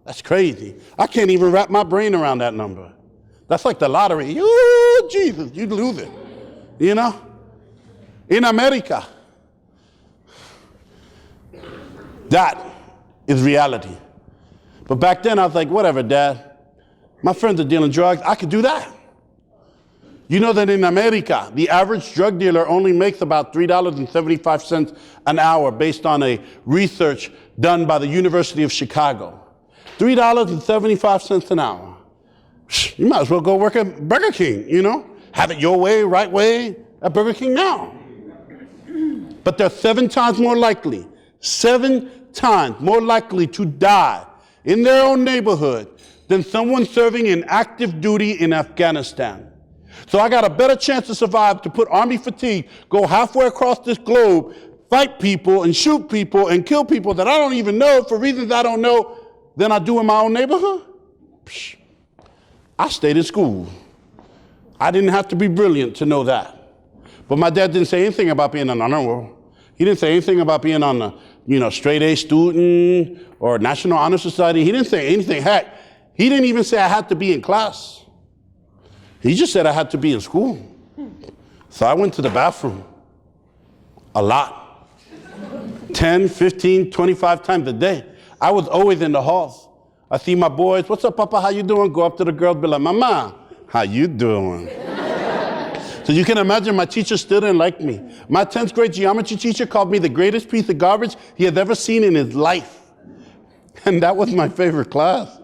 That's crazy. I can't even wrap my brain around that number. That's like the lottery. Ooh, Jesus, you'd lose it. You know? In America, that is reality. But back then I was like, whatever, Dad. My friends are dealing drugs. I could do that. You know that in America, the average drug dealer only makes about $3.75 an hour based on a research done by the University of Chicago. $3.75 an hour. You might as well go work at Burger King, you know? Have it your way, right way at Burger King now. But they're 7 times more likely to die in their own neighborhood than someone serving in active duty in Afghanistan. So I got a better chance to survive to put army fatigue, go halfway across this globe, fight people and shoot people and kill people that I don't even know for reasons I don't know than I do in my own neighborhood. Psh, I stayed in school. I didn't have to be brilliant to know that. But my dad didn't say anything about being an honor roll. He didn't say anything about being on the, straight A student or National Honor Society. He didn't say anything. Heck, he didn't even say I had to be in class. He just said I had to be in school. So I went to the bathroom a lot. 10, 15, 25 times a day. I was always in the halls. I see my boys, what's up, Papa, how you doing? Go up to the girls, be like, Mama, how you doing? So you can imagine my teacher still didn't like me. My 10th grade geometry teacher called me the greatest piece of garbage he had ever seen in his life. And that was my favorite class.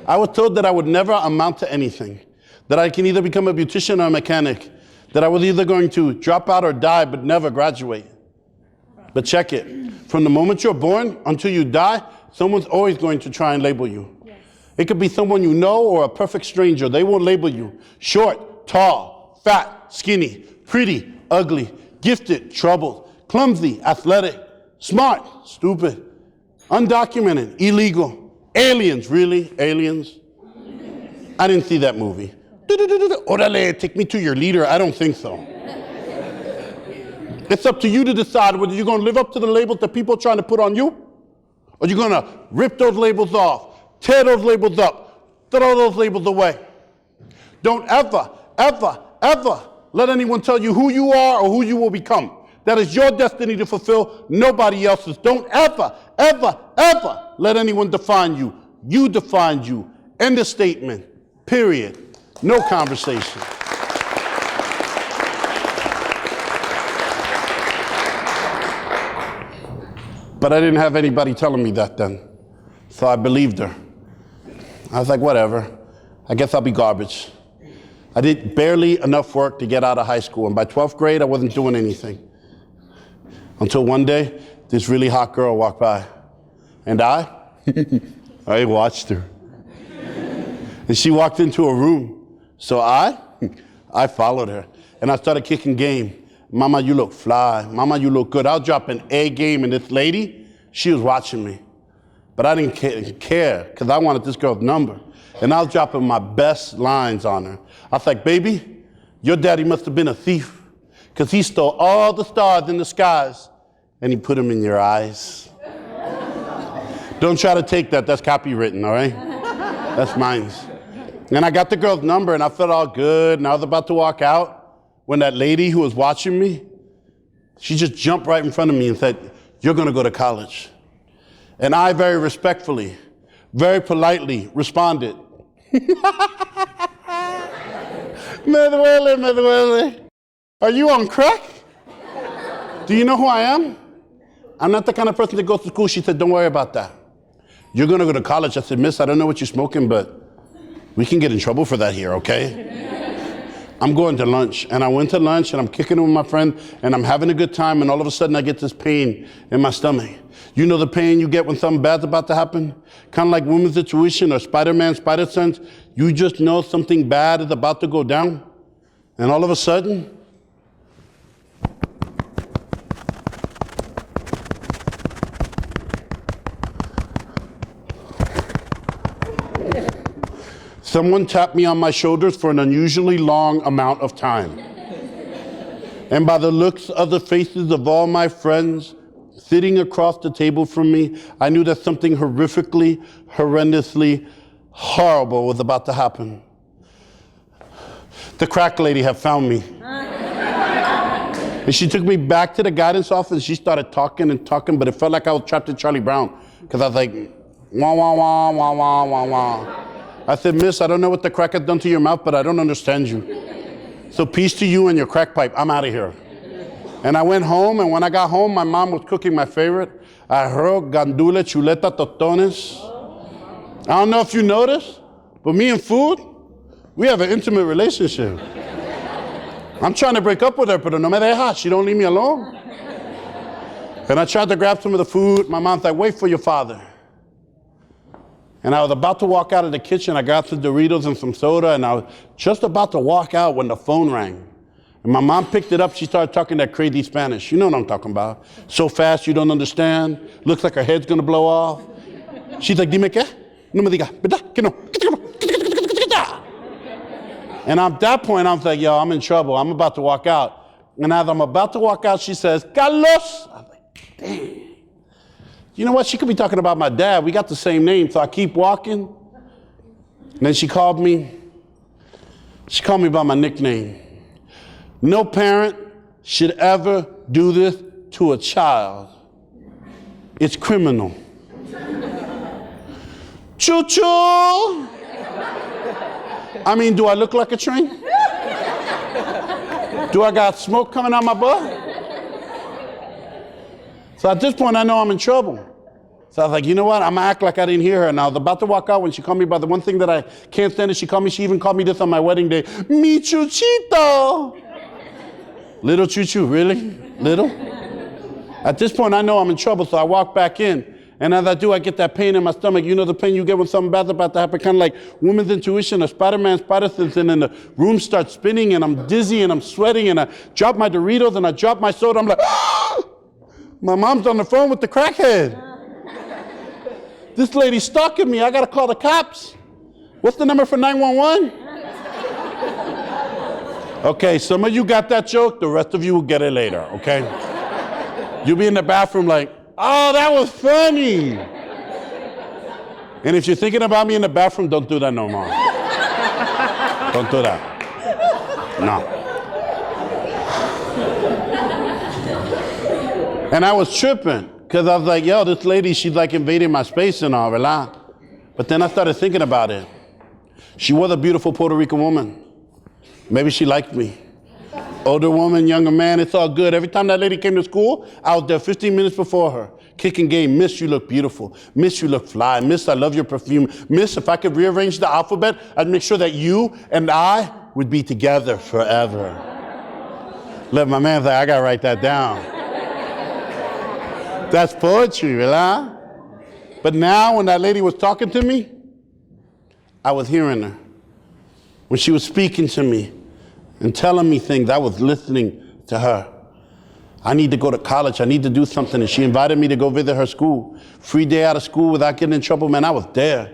I was told that I would never amount to anything, that I can either become a beautician or a mechanic, that I was either going to drop out or die but never graduate. But check it. From the moment you're born until you die, someone's always going to try and label you. Yes. It could be someone you know or a perfect stranger. They won't label you. Short, tall, fat, skinny, pretty, ugly, gifted, troubled, clumsy, athletic, smart, stupid, undocumented, illegal, aliens, really? Aliens? I didn't see that movie. Orale, take me to your leader. I don't think so. It's up to you to decide whether you're going to live up to the labels that people are trying to put on you, or you're going to rip those labels off, tear those labels up, throw those labels away. Don't ever, ever, ever let anyone tell you who you are or who you will become. That is your destiny to fulfill, nobody else's. Don't ever, ever, ever let anyone define you. You defined you. End of statement. Period. No conversation. But I didn't have anybody telling me that then. So I believed her. I was like, whatever. I guess I'll be garbage. I did barely enough work to get out of high school. And by 12th grade, I wasn't doing anything. Until one day, this really hot girl walked by. And I watched her. And she walked into a room. So I followed her. And I started kicking game. Mama, you look fly. Mama, you look good. I'll drop an A game, and this lady, she was watching me. But I didn't care, because I wanted this girl's number. And I was dropping my best lines on her. I was like, baby, your daddy must have been a thief, because he stole all the stars in the skies, and he put them in your eyes. Don't try to take that. That's copywritten, all right? That's mine. And I got the girl's number, and I felt all good, and I was about to walk out, when that lady who was watching me, she just jumped right in front of me and said, you're going to go to college. And I very respectfully, very politely responded, me duele. Are you on crack? Do you know who I am? I'm not the kind of person that goes to school. She said, don't worry about that. You're going to go to college. I said, miss, I don't know what you're smoking, but we can get in trouble for that here, okay? I'm going to lunch. And I went to lunch, and I'm kicking it with my friend, and I'm having a good time, and all of a sudden I get this pain in my stomach. You know the pain you get when something bad's about to happen? Kind of like women's intuition or Spider-Man, spider sense. You just know something bad is about to go down. And all of a sudden, someone tapped me on my shoulders for an unusually long amount of time. And by the looks of the faces of all my friends sitting across the table from me, I knew that something horrifically, horrendously horrible was about to happen. The crack lady had found me. And she took me back to the guidance office. She started talking and talking, but it felt like I was trapped in Charlie Brown. Because I was like, wah, wah, wah, wah, wah, wah, wah. I said, miss, I don't know what the crack has done to your mouth, but I don't understand you. So peace to you and your crack pipe. I'm out of here. And I went home, and when I got home, my mom was cooking my favorite, arroz, gandule, chuleta, tostones. I don't know if you noticed, but me and food, we have an intimate relationship. I'm trying to break up with her, pero no me deja. She don't leave me alone. And I tried to grab some of the food. My mom's like, wait for your father. And I was about to walk out of the kitchen. I got some Doritos and some soda, and I was just about to walk out when the phone rang. And my mom picked it up. She started talking that crazy Spanish. You know what I'm talking about. So fast you don't understand. Looks like her head's going to blow off. She's like, dime qué? No me diga. ¿Verdad que no? And at that point, I was like, yo, I'm in trouble. I'm about to walk out. And as I'm about to walk out, she says, Carlos. I was like, dang. You know what? She could be talking about my dad. We got the same name. So I keep walking. And then she called me. She called me by my nickname. No parent should ever do this to a child. It's criminal. Choo-choo! I mean, do I look like a train? Do I got smoke coming out my butt? So at this point, I know I'm in trouble. So I was like, you know what? I'm going to act like I didn't hear her. And I was about to walk out when she called me by the one thing that I can't stand is she even called me this on my wedding day. Mi chuchito. Little choo-choo, really? Little? At this point, I know I'm in trouble, so I walk back in. And as I do, I get that pain in my stomach. You know the pain you get when something bad's about to happen, kind of like women's intuition or Spider-Man, spider sense, and then the room starts spinning, and I'm dizzy, and I'm sweating, and I drop my Doritos, and I drop my soda. I'm like, ah! My mom's on the phone with the crackhead. This lady's stalking me. I got to call the cops. What's the number for 911? Okay, some of you got that joke. The rest of you will get it later, okay? You'll be in the bathroom like, oh, that was funny. And if you're thinking about me in the bathroom, don't do that no more. Don't do that. No. And I was tripping because I was like, yo, this lady, she's like invading my space and all, ¿verdad? But then I started thinking about it. She was a beautiful Puerto Rican woman. Maybe she liked me. Older woman, younger man, it's all good. Every time that lady came to school, I was there 15 minutes before her. Kicking game. Miss, you look beautiful. Miss, you look fly. Miss, I love your perfume. Miss, if I could rearrange the alphabet, I'd make sure that you and I would be together forever. Let my man say, I gotta write that down. That's poetry, ¿verdad? But now when that lady was talking to me, I was hearing her. When she was speaking to me and telling me things, I was listening to her. I need to go to college. I need to do something. And she invited me to go visit her school. Free day out of school without getting in trouble. Man, I was there.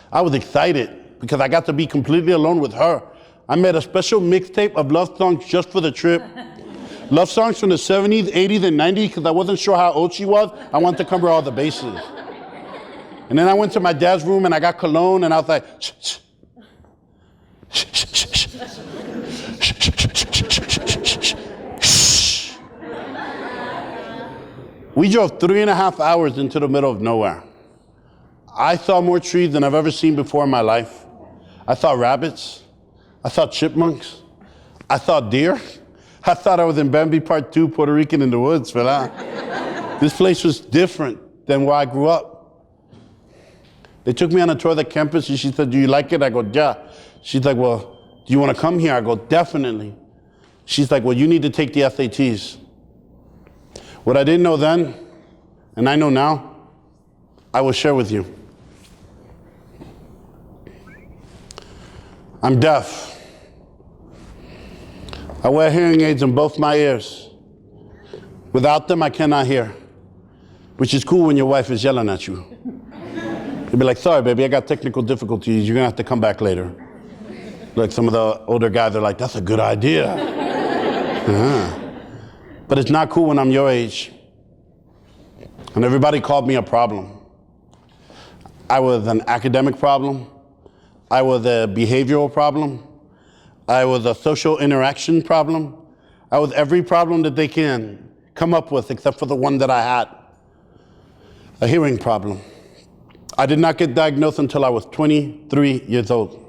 I was excited because I got to be completely alone with her. I made a special mixtape of love songs just for the trip. Love songs from the 70s, 80s, and 90s because I wasn't sure how old she was. I wanted to cover all the bases. And then I went to my dad's room and I got cologne and I was like, shh, shh. Shh, shh, shh, shh. Shh, shh, shh, shh, shh, shh, shh, shh. We drove 3.5 hours into the middle of nowhere. I saw more trees than I've ever seen before in my life. I saw rabbits. I saw chipmunks. I saw deer. I thought I was in Bambi Part 2, Puerto Rican in the woods, fella. This place was different than where I grew up. They took me on a tour of the campus and she said, do you like it? I go, yeah. She's like, well, do you want to come here? I go, definitely. She's like, well, you need to take the SATs. What I didn't know then, and I know now, I will share with you. I'm deaf. I wear hearing aids in both my ears. Without them, I cannot hear, which is cool when your wife is yelling at you. You'll be like, sorry, baby, I got technical difficulties. You're gonna have to come back later. Like some of the older guys are like, that's a good idea. But it's not cool when I'm your age. And everybody called me a problem. I was an academic problem. I was a behavioral problem. I was a social interaction problem. I was every problem that they can come up with except for the one that I had. A hearing problem. I did not get diagnosed until I was 23 years old.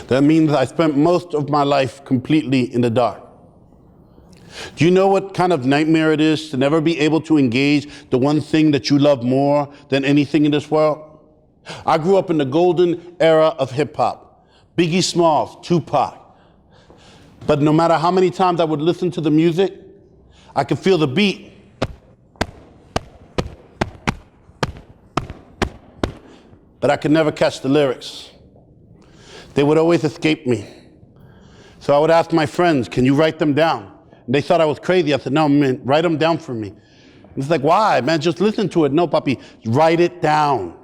That means I spent most of my life completely in the dark. Do you know what kind of nightmare it is to never be able to engage the one thing that you love more than anything in this world? I grew up in the golden era of hip hop. Biggie Smalls, Tupac. But no matter how many times I would listen to the music, I could feel the beat. But I could never catch the lyrics. They would always escape me. So I would ask my friends, can you write them down? And they thought I was crazy. I said, no, man, write them down for me. And it's like, why, man? Just listen to it. No, papi, write it down.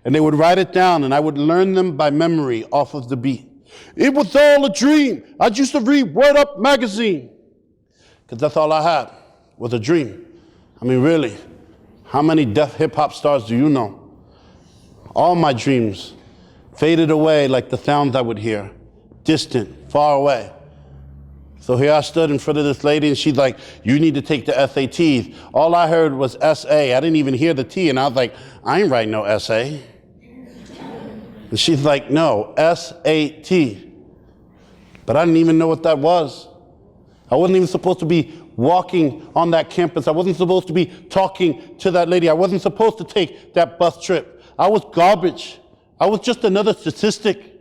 And they would write it down, and I would learn them by memory off of the beat. It was all a dream. I used to read Word Up magazine. Because that's all I had, was a dream. I mean, really, how many deaf hip-hop stars do you know? All my dreams faded away like the sounds I would hear, distant, far away. So here I stood in front of this lady, and she's like, you need to take the SATs. All I heard was S-A. I didn't even hear the T, and I was like, I ain't writing no S-A. And she's like, no, S-A-T. But I didn't even know what that was. I wasn't even supposed to be walking on that campus. I wasn't supposed to be talking to that lady. I wasn't supposed to take that bus trip. I was garbage. I was just another statistic.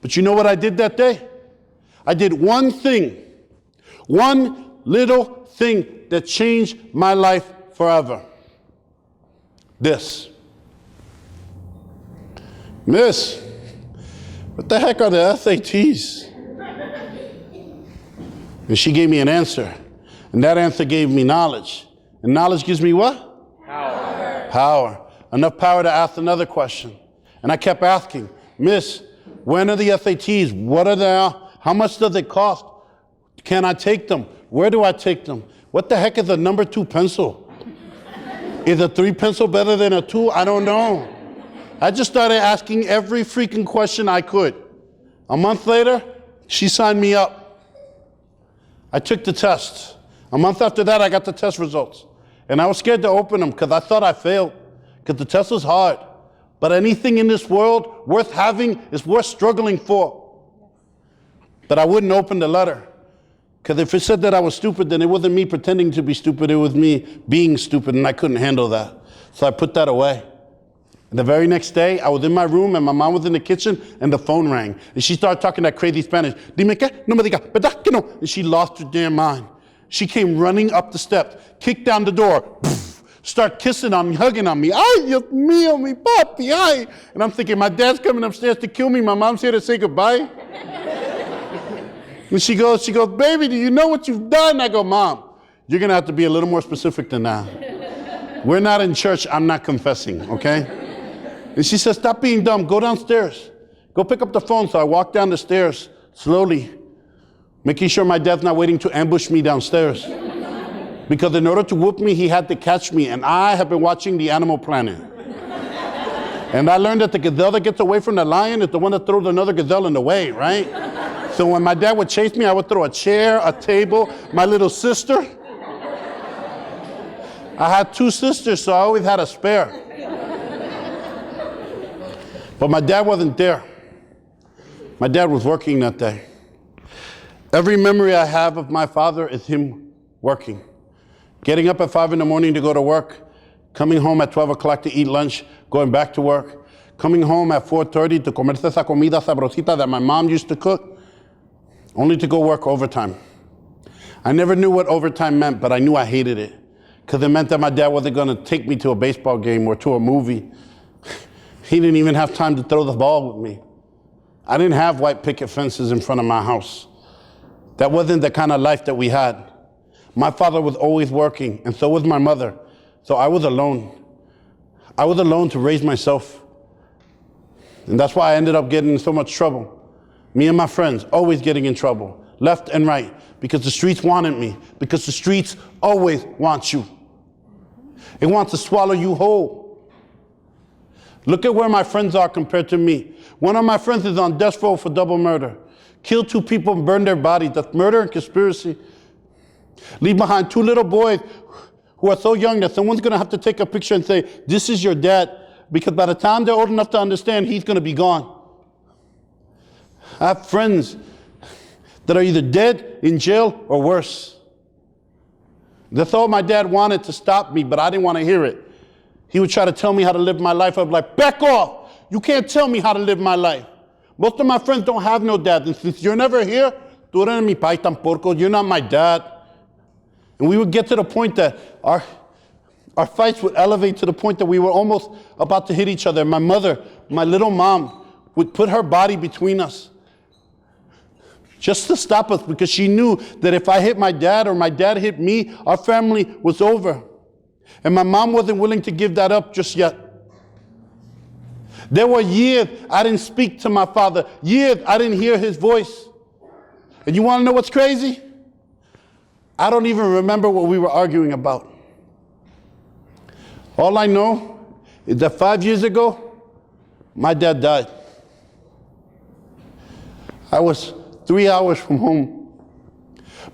But you know what I did that day? I did one thing, one little thing that changed my life forever. This. Miss, what the heck are the SATs? And she gave me an answer. And that answer gave me knowledge. And knowledge gives me what? Power. Power. Enough power to ask another question. And I kept asking, Miss, when are the SATs? What are they? How much does it cost? Can I take them? Where do I take them? What the heck is a number 2 pencil? Is a 3 pencil better than a 2? I don't know. I just started asking every freaking question I could. A month later, she signed me up. I took the test. A month after that, I got the test results. And I was scared to open them because I thought I failed, because the test was hard. But anything in this world worth having is worth struggling for. But I wouldn't open the letter. Because if it said that I was stupid, then it wasn't me pretending to be stupid, it was me being stupid, and I couldn't handle that. So I put that away. And the very next day, I was in my room, and my mom was in the kitchen, and the phone rang. And she started talking that crazy Spanish. Dime que, no me diga, ¿verdad que no? And she lost her damn mind. She came running up the steps, kicked down the door, start kissing on me, hugging on me. Ay, Dios mío, mi papi, ay. And I'm thinking, my dad's coming upstairs to kill me. My mom's here to say goodbye. And she goes, baby, do you know what you've done? I go, Mom, you're going to have to be a little more specific than that. We're not in church. I'm not confessing, okay? And she says, stop being dumb. Go downstairs. Go pick up the phone. So I walk down the stairs slowly, making sure my dad's not waiting to ambush me downstairs. Because in order to whoop me, he had to catch me. And I have been watching the Animal Planet. And I learned that the gazelle that gets away from the lion is the one that throws another gazelle in the way, right? So when my dad would chase me, I would throw a chair, a table, my little sister. I had 2 sisters, so I always had a spare. But my dad wasn't there. My dad was working that day. Every memory I have of my father is him working. Getting up at 5 in the morning to go to work, coming home at 12 o'clock to eat lunch, going back to work, coming home at 4:30 to comerse esa comida sabrosita that my mom used to cook, only to go work overtime. I never knew what overtime meant, but I knew I hated it, because it meant that my dad wasn't going to take me to a baseball game or to a movie. He didn't even have time to throw the ball with me. I didn't have white picket fences in front of my house. That wasn't the kind of life that we had. My father was always working, and so was my mother. So I was alone. I was alone to raise myself. And that's why I ended up getting in so much trouble. Me and my friends always getting in trouble, left and right, because the streets wanted me, because the streets always want you. It wants to swallow you whole. Look at where my friends are compared to me. One of my friends is on death row for double murder. Killed 2 people and burned their bodies. That's murder and conspiracy. Leave behind 2 little boys who are so young that someone's going to have to take a picture and say, this is your dad, because by the time they're old enough to understand, he's going to be gone. I have friends that are either dead, in jail, or worse. That's all my dad wanted to stop me, but I didn't want to hear it. He would try to tell me how to live my life. I'd be like, back off! You can't tell me how to live my life. Most of my friends don't have no dad, and since you're never here, tú eres mi pai tampoco, you're not my dad. And we would get to the point that our fights would elevate to the point that we were almost about to hit each other. My mother, my little mom, would put her body between us just to stop us, because she knew that if I hit my dad or my dad hit me, our family was over. And my mom wasn't willing to give that up just yet. There were years I didn't speak to my father, years I didn't hear his voice. And you want to know what's crazy? I don't even remember what we were arguing about. All I know is that 5 years ago, my dad died. I was 3 hours from home.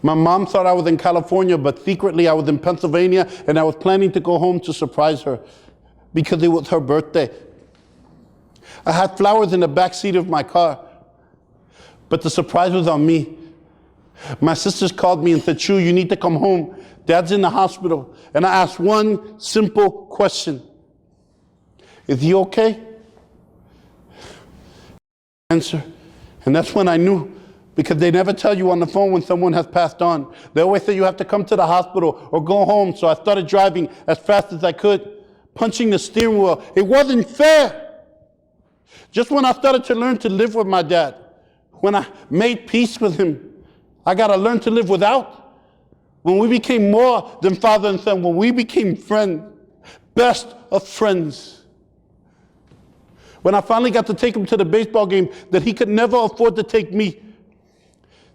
My mom thought I was in California, but secretly I was in Pennsylvania, and I was planning to go home to surprise her because it was her birthday. I had flowers in the back seat of my car, but the surprise was on me. My sisters called me and said, Chu, you need to come home. Dad's in the hospital. And I asked one simple question. Is he okay? Answer. And that's when I knew, because they never tell you on the phone when someone has passed on. They always say you have to come to the hospital or go home. So I started driving as fast as I could, punching the steering wheel. It wasn't fair. Just when I started to learn to live with my dad, when I made peace with him, I got to learn to live without. When we became more than father and son, when we became friends, best of friends. When I finally got to take him to the baseball game that he could never afford to take me.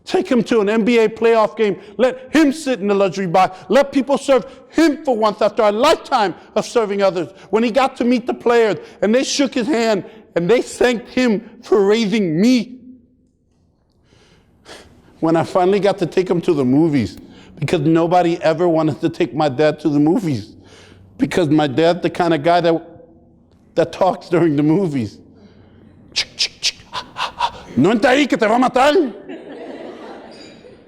Take him to an NBA playoff game. Let him sit in the luxury box. Let people serve him for once after a lifetime of serving others. When he got to meet the players and they shook his hand and they thanked him for raising me. When I finally got to take him to the movies, because nobody ever wanted to take my dad to the movies, because my dad's the kind of guy that talks during the movies. No entra ahí que te va a matar.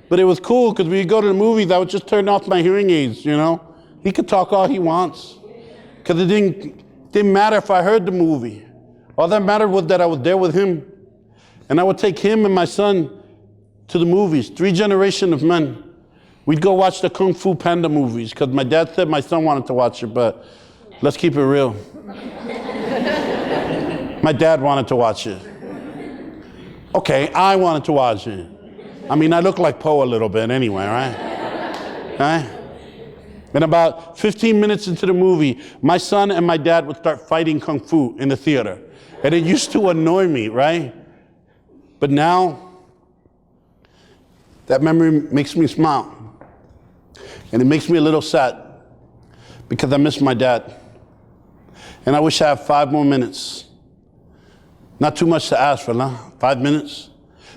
But it was cool, because when you go to the movies, I would just turn off my hearing aids, you know? He could talk all he wants, because it didn't matter if I heard the movie. All that mattered was that I was there with him, and I would take him and my son to the movies, 3 generations of men. We'd go watch the Kung Fu Panda movies, because my dad said my son wanted to watch it, but let's keep it real. My dad wanted to watch it. Okay, I wanted to watch it. I mean, I look like Poe a little bit anyway, right? Right? And about 15 minutes into the movie, my son and my dad would start fighting Kung Fu in the theater. And it used to annoy me, right? But now, that memory makes me smile. And it makes me a little sad, because I miss my dad. And I wish I had 5 more minutes. Not too much to ask for, huh? 5 minutes?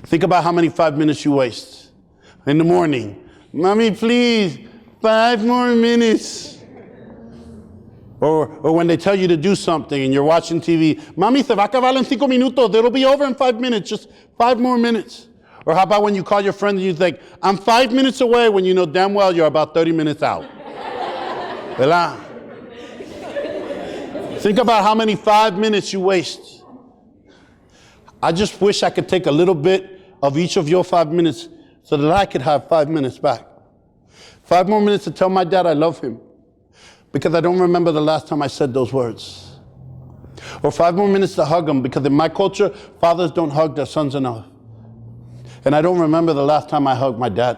Think about how many 5 minutes you waste. In the morning, Mommy, please, 5 more minutes. Or when they tell you to do something and you're watching TV, Mami, se va a acabar en 5 minutos. It'll be over in 5 minutes, just 5 more minutes. Or how about when you call your friend and you think, I'm 5 minutes away, when you know damn well you're about 30 minutes out. ¿Verdad? Think about how many 5 minutes you waste. I just wish I could take a little bit of each of your 5 minutes so that I could have 5 minutes back. 5 more minutes to tell my dad I love him, because I don't remember the last time I said those words. Or 5 more minutes to hug him, because in my culture, fathers don't hug their sons enough. And I don't remember the last time I hugged my dad.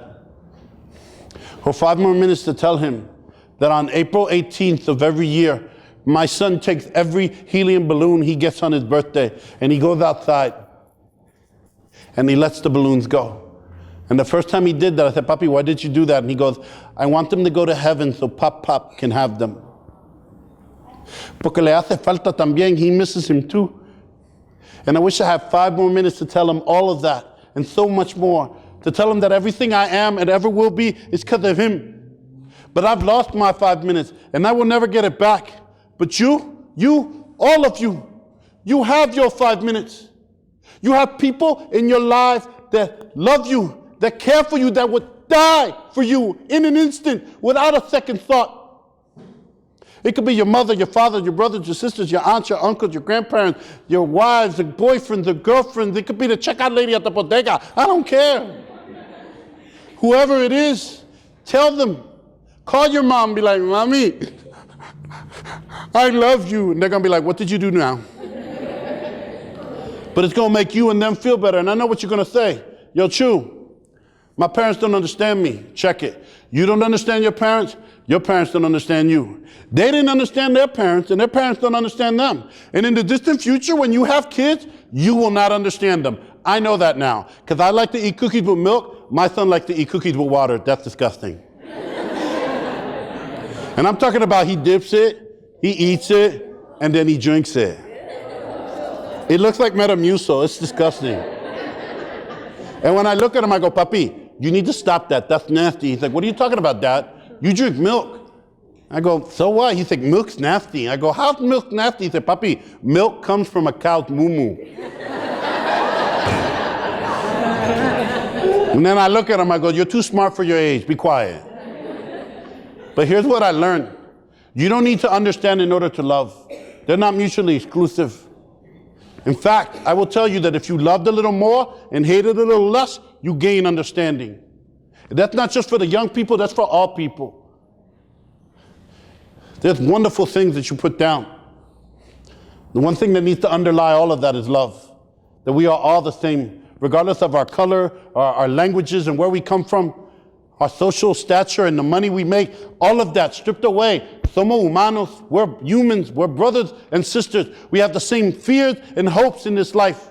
Or 5 more minutes to tell him that on April 18th of every year, my son takes every helium balloon he gets on his birthday and he goes outside and he lets the balloons go. And the first time he did that, I said, Papi, why did you do that? And he goes, I want them to go to heaven so Pop can have them. Porque le hace falta también, he misses him too. And I wish I had 5 more minutes to tell him all of that and so much more. To tell him that everything I am and ever will be is because of him. But I've lost my 5 minutes and I will never get it back. But you, all of you, you have your 5 minutes. You have people in your life that love you, that care for you, that would die for you in an instant without a second thought. It could be your mother, your father, your brothers, your sisters, your aunts, your uncles, your grandparents, your wives, your boyfriends, your girlfriends. It could be the checkout lady at the bodega. I don't care. Whoever it is, tell them. Call your mom and be like, Mommy, I love you. And they're going to be like, what did you do now? But it's going to make you and them feel better. And I know what you're going to say. Yo, Chu, my parents don't understand me. Check it. You don't understand your parents don't understand you. They didn't understand their parents, and their parents don't understand them. And in the distant future, when you have kids, you will not understand them. I know that now. Because I like to eat cookies with milk. My son likes to eat cookies with water. That's disgusting. And I'm talking about he dips it, he eats it, and then he drinks it. It looks like Metamucil. It's disgusting. And when I look at him, I go, Papi, you need to stop that. That's nasty. He's like, what are you talking about, Dad? You drink milk. I go, so what? He's like, milk's nasty. I go, how's milk nasty? He said, Papi, milk comes from a cow's moo-moo. And then I look at him, I go, you're too smart for your age. Be quiet. But here's what I learned. You don't need to understand in order to love. They're not mutually exclusive. In fact, I will tell you that if you loved a little more and hated a little less, you gain understanding. That's not just for the young people, that's for all people. There's wonderful things that you put down. The one thing that needs to underlie all of that is love. That we are all the same, regardless of our color, our languages, and where we come from, our social stature and the money we make, all of that stripped away. Somos humanos, we're humans, we're brothers and sisters. We have the same fears and hopes in this life.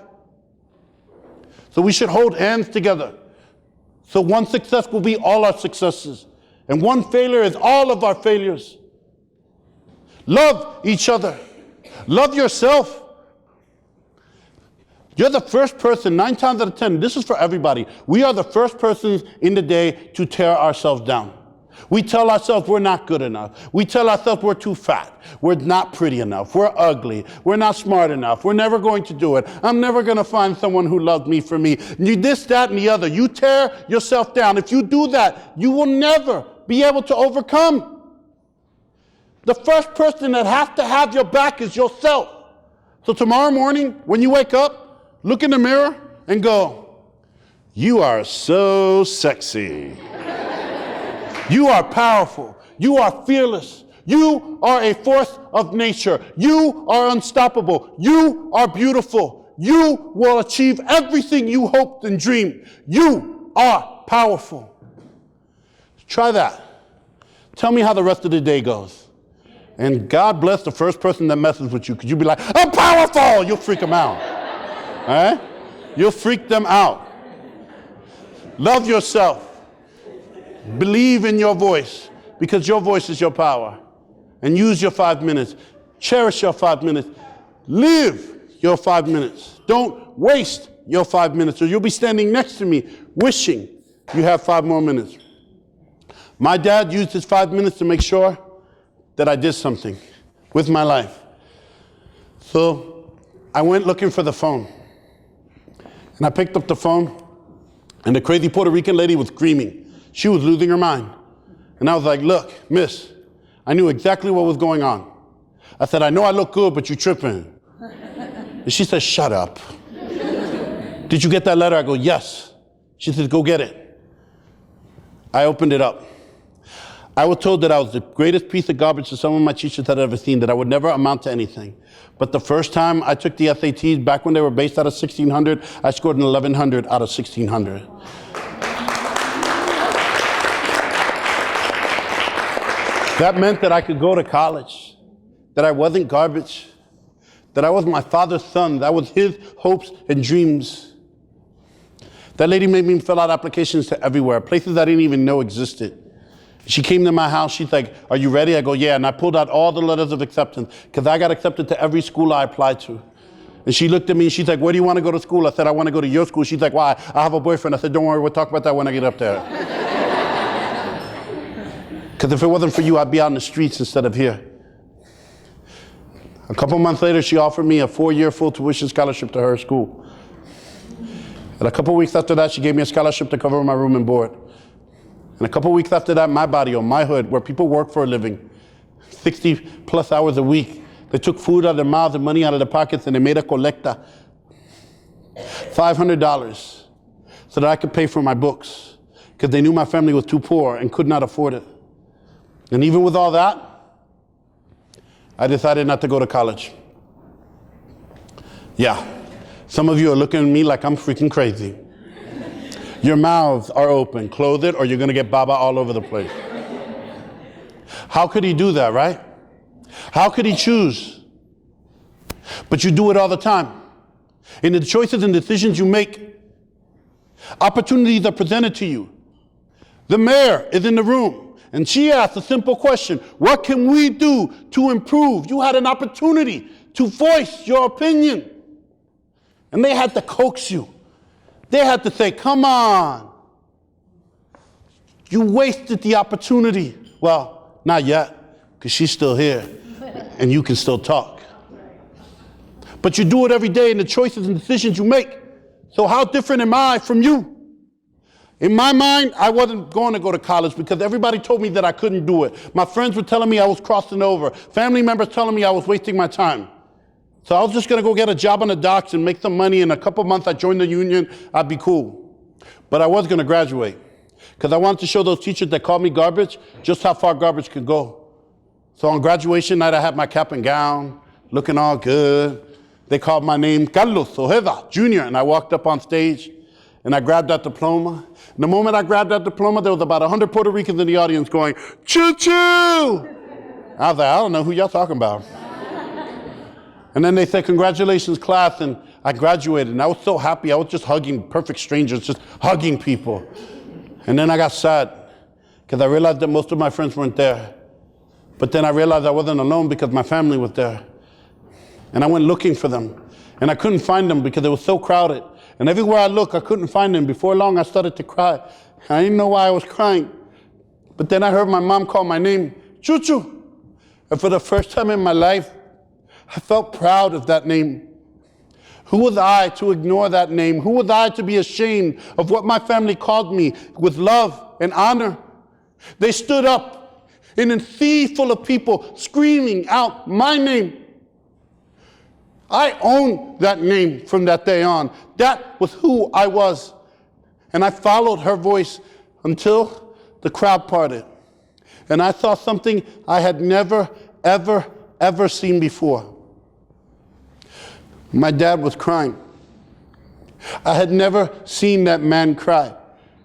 So we should hold hands together. So one success will be all our successes. And one failure is all of our failures. Love each other. Love yourself. You're the first person, 9 times out of 10, this is for everybody. We are the first persons in the day to tear ourselves down. We tell ourselves we're not good enough. We tell ourselves we're too fat. We're not pretty enough. We're ugly. We're not smart enough. We're never going to do it. I'm never going to find someone who loves me for me. You this, that, and the other. You tear yourself down. If you do that, you will never be able to overcome. The first person that has to have your back is yourself. So tomorrow morning, when you wake up, look in the mirror and go, you are so sexy. You are powerful. You are fearless. You are a force of nature. You are unstoppable. You are beautiful. You will achieve everything you hoped and dreamed. You are powerful. Try that. Tell me how the rest of the day goes. And God bless the first person that messes with you, because you'll be like, I'm powerful. You'll freak them out. All right? You'll freak them out. Love yourself. Believe in your voice, because your voice is your power. And use your 5 minutes. Cherish your 5 minutes. Live your 5 minutes. Don't waste your 5 minutes, or you'll be standing next to me wishing you have 5 more minutes. My dad used his 5 minutes to make sure that I did something. with my life. So I went looking for the phone. And I picked up the phone, and the crazy Puerto Rican lady was screaming. She was losing her mind. And I was like, look, miss, I knew exactly what was going on. I said, I know I look good, but you tripping. And she said, shut up. Did you get that letter? I go, yes. She said, go get it. I opened it up. I was told that I was the greatest piece of garbage that some of my teachers had ever seen, that I would never amount to anything. But the first time I took the SATs, back when they were based out of 1,600, I scored an 1,100 out of 1,600. That meant that I could go to college, that I wasn't garbage, that I was my father's son, that was his hopes and dreams. That lady made me fill out applications to everywhere, places I didn't even know existed. She came to my house, she's like, are you ready? I go, yeah, and I pulled out all the letters of acceptance, because I got accepted to every school I applied to. And she looked at me and she's like, where do you want to go to school? I said, I want to go to your school. She's like, why? I have a boyfriend. I said, don't worry, we'll talk about that when I get up there. Because if it wasn't for you, I'd be out in the streets instead of here. A couple months later, she offered me a 4-year full tuition scholarship to her school. And a couple weeks after that, she gave me a scholarship to cover my room and board. And a couple weeks after that, my barrio, my hood, where people work for a living, 60 plus hours a week, they took food out of their mouths and money out of their pockets, and they made a colecta, $500, so that I could pay for my books, because they knew my family was too poor and could not afford it. And even with all that, I decided not to go to college. Yeah, some of you are looking at me like I'm freaking crazy. Your mouths are open. Close it, or you're going to get baba all over the place. How could he do that, right? How could he choose? But you do it all the time. In the choices and decisions you make, opportunities are presented to you. The mayor is in the room, and she asked a simple question: what can we do to improve? You had an opportunity to voice your opinion. And they had to coax you. They had to say, come on. You wasted the opportunity. Well, not yet, because she's still here, and you can still talk. But you do it every day in the choices and decisions you make. So how different am I from you? In my mind, I wasn't going to go to college because everybody told me that I couldn't do it. My friends were telling me I was crossing over. Family members telling me I was wasting my time. So I was just going to go get a job on the docks and make some money. In a couple months, I'd join the union. I'd be cool. But I was going to graduate because I wanted to show those teachers that called me garbage just how far garbage could go. So on graduation night, I had my cap and gown, looking all good. They called my name Carlos Ojeda Jr., and I walked up on stage, and I grabbed that diploma. And the moment I grabbed that diploma, there was about 100 Puerto Ricans in the audience going, choo-choo! I was like, I don't know who y'all talking about. And then they said, congratulations, class, and I graduated. And I was so happy. I was just hugging perfect strangers, just hugging people. And then I got sad because I realized that most of my friends weren't there. But then I realized I wasn't alone because my family was there. And I went looking for them. And I couldn't find them because it was so crowded. And everywhere I looked, I couldn't find them. Before long, I started to cry. I didn't know why I was crying. But then I heard my mom call my name, Chuchu. And for the first time in my life, I felt proud of that name. Who was I to ignore that name? Who was I to be ashamed of what my family called me with love and honor? They stood up in a sea full of people screaming out my name. I owned that name from that day on. That was who I was. And I followed her voice until the crowd parted. And I saw something I had never, ever, ever seen before. My dad was crying. I had never seen that man cry.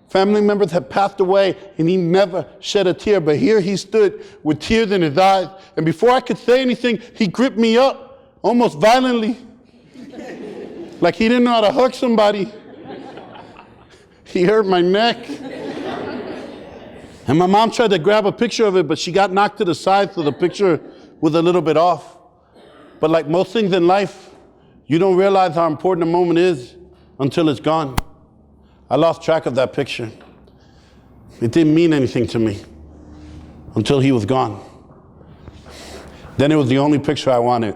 Family members had passed away and he never shed a tear, but here he stood with tears in his eyes, and before I could say anything, he gripped me up almost violently. Like he didn't know how to hug somebody. He hurt my neck. And my mom tried to grab a picture of it, but she got knocked to the side, so the picture was a little bit off. But like most things in life, you don't realize how important a moment is until it's gone. I lost track of that picture. It didn't mean anything to me until he was gone. Then it was the only picture I wanted.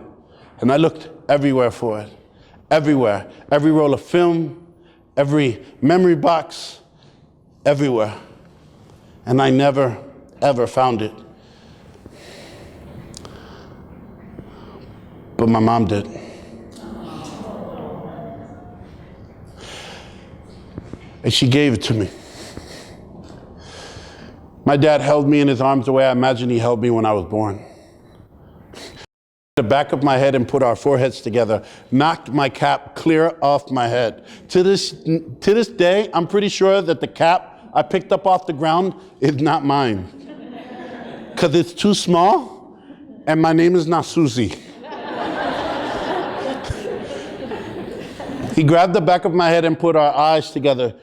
And I looked everywhere for it. Everywhere. Every roll of film, every memory box, everywhere. And I never, ever found it. But my mom did. And she gave it to me. My dad held me in his arms the way I imagine he held me when I was born. The back of my head and put our foreheads together, knocked my cap clear off my head. To this day, I'm pretty sure that the cap I picked up off the ground is not mine. Because it's too small, and my name is not Susie. He grabbed the back of my head and put our eyes together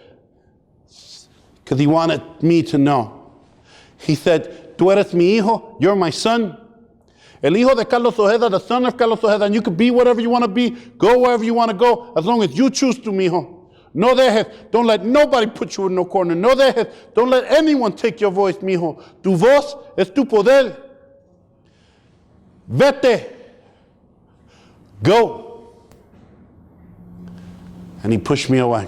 because he wanted me to know. He said, "Tú eres mi hijo, you're my son. El hijo de Carlos Ojeda, the son of Carlos Ojeda, and you can be whatever you want to be, go wherever you want to go, as long as you choose to, mijo. No dejes, don't let nobody put you in no corner. No dejes, don't let anyone take your voice, mijo. Tu voz es tu poder. Vete. Go." And he pushed me away.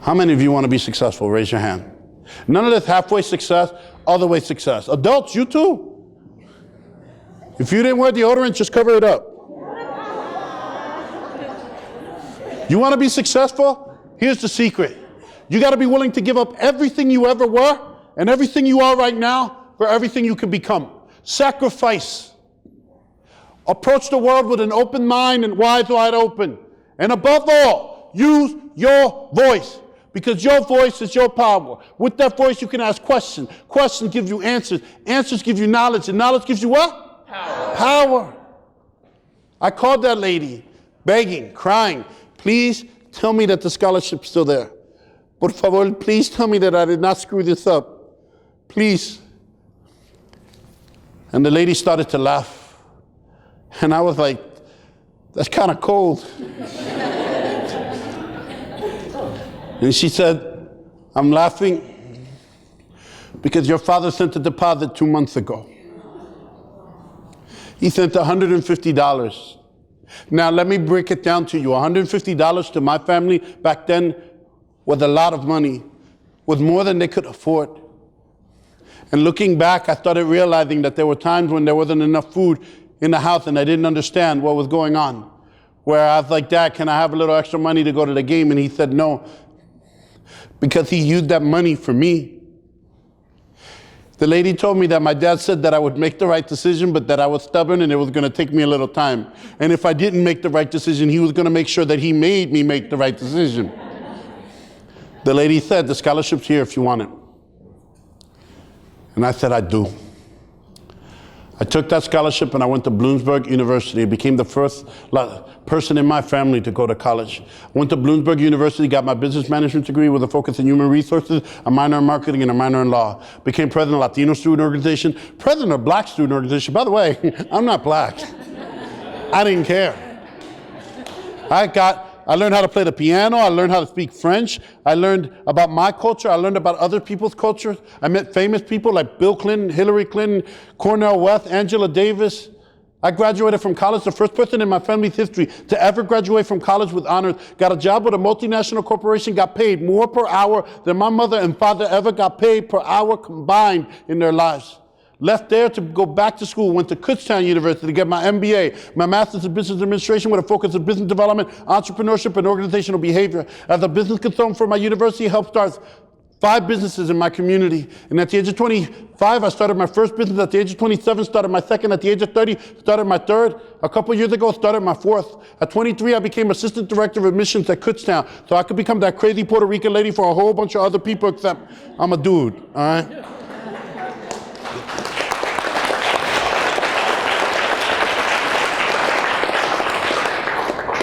How many of you want to be successful? Raise your hand. None of this halfway success, all the way success. Adults, you too. If you didn't wear deodorant, just cover it up. You want to be successful? Here's the secret. You got to be willing to give up everything you ever were and everything you are right now for everything you can become. Sacrifice. Approach the world with an open mind and eyes wide open. And above all, use your voice, because your voice is your power. With that voice, you can ask questions. Questions give you answers. Answers give you knowledge. And knowledge gives you what? Power. I called that lady, begging, crying, "Please tell me that the scholarship's still there. Por favor, please tell me that I did not screw this up. Please." And the lady started to laugh. And I was like, "That's kind of cold." And she said, "I'm laughing because your father sent a deposit 2 months ago. He sent $150. Now let me break it down to you. $150 to my family back then was a lot of money, was more than they could afford. And looking back, I started realizing that there were times when there wasn't enough food in the house and I didn't understand what was going on. Where I was like, "Dad, can I have a little extra money to go to the game?" And he said no, because he used that money for me. The lady told me that my dad said that I would make the right decision, but that I was stubborn and it was going to take me a little time. And if I didn't make the right decision, he was going to make sure that he made me make the right decision. The lady said, "The scholarship's here if you want it." And I said, "I do." I took that scholarship and I went to Bloomsburg University. I became the first person in my family to go to college. I went to Bloomsburg University, got my business management degree with a focus in human resources, a minor in marketing, and a minor in law. Became president of Latino student organization, president of Black student organization. By the way, I'm not black. I didn't care. I learned how to play the piano. I learned how to speak French. I learned about my culture. I learned about other people's cultures. I met famous people like Bill Clinton, Hillary Clinton, Cornel West, Angela Davis. I graduated from college, the first person in my family's history to ever graduate from college with honors. Got a job with a multinational corporation, got paid more per hour than my mother and father ever got paid per hour combined in their lives. Left there to go back to school, went to Kutztown University to get my MBA, my Master's in Business Administration with a focus on business development, entrepreneurship, and organizational behavior. As a business consultant for my university, helped start 5 businesses in my community. And at the age of 25, I started my first business. At the age of 27, started my second. At the age of 30, started my third. A couple years ago, started my fourth. At 23, I became assistant director of admissions at Kutztown, so I could become that crazy Puerto Rican lady for a whole bunch of other people, except I'm a dude, all right?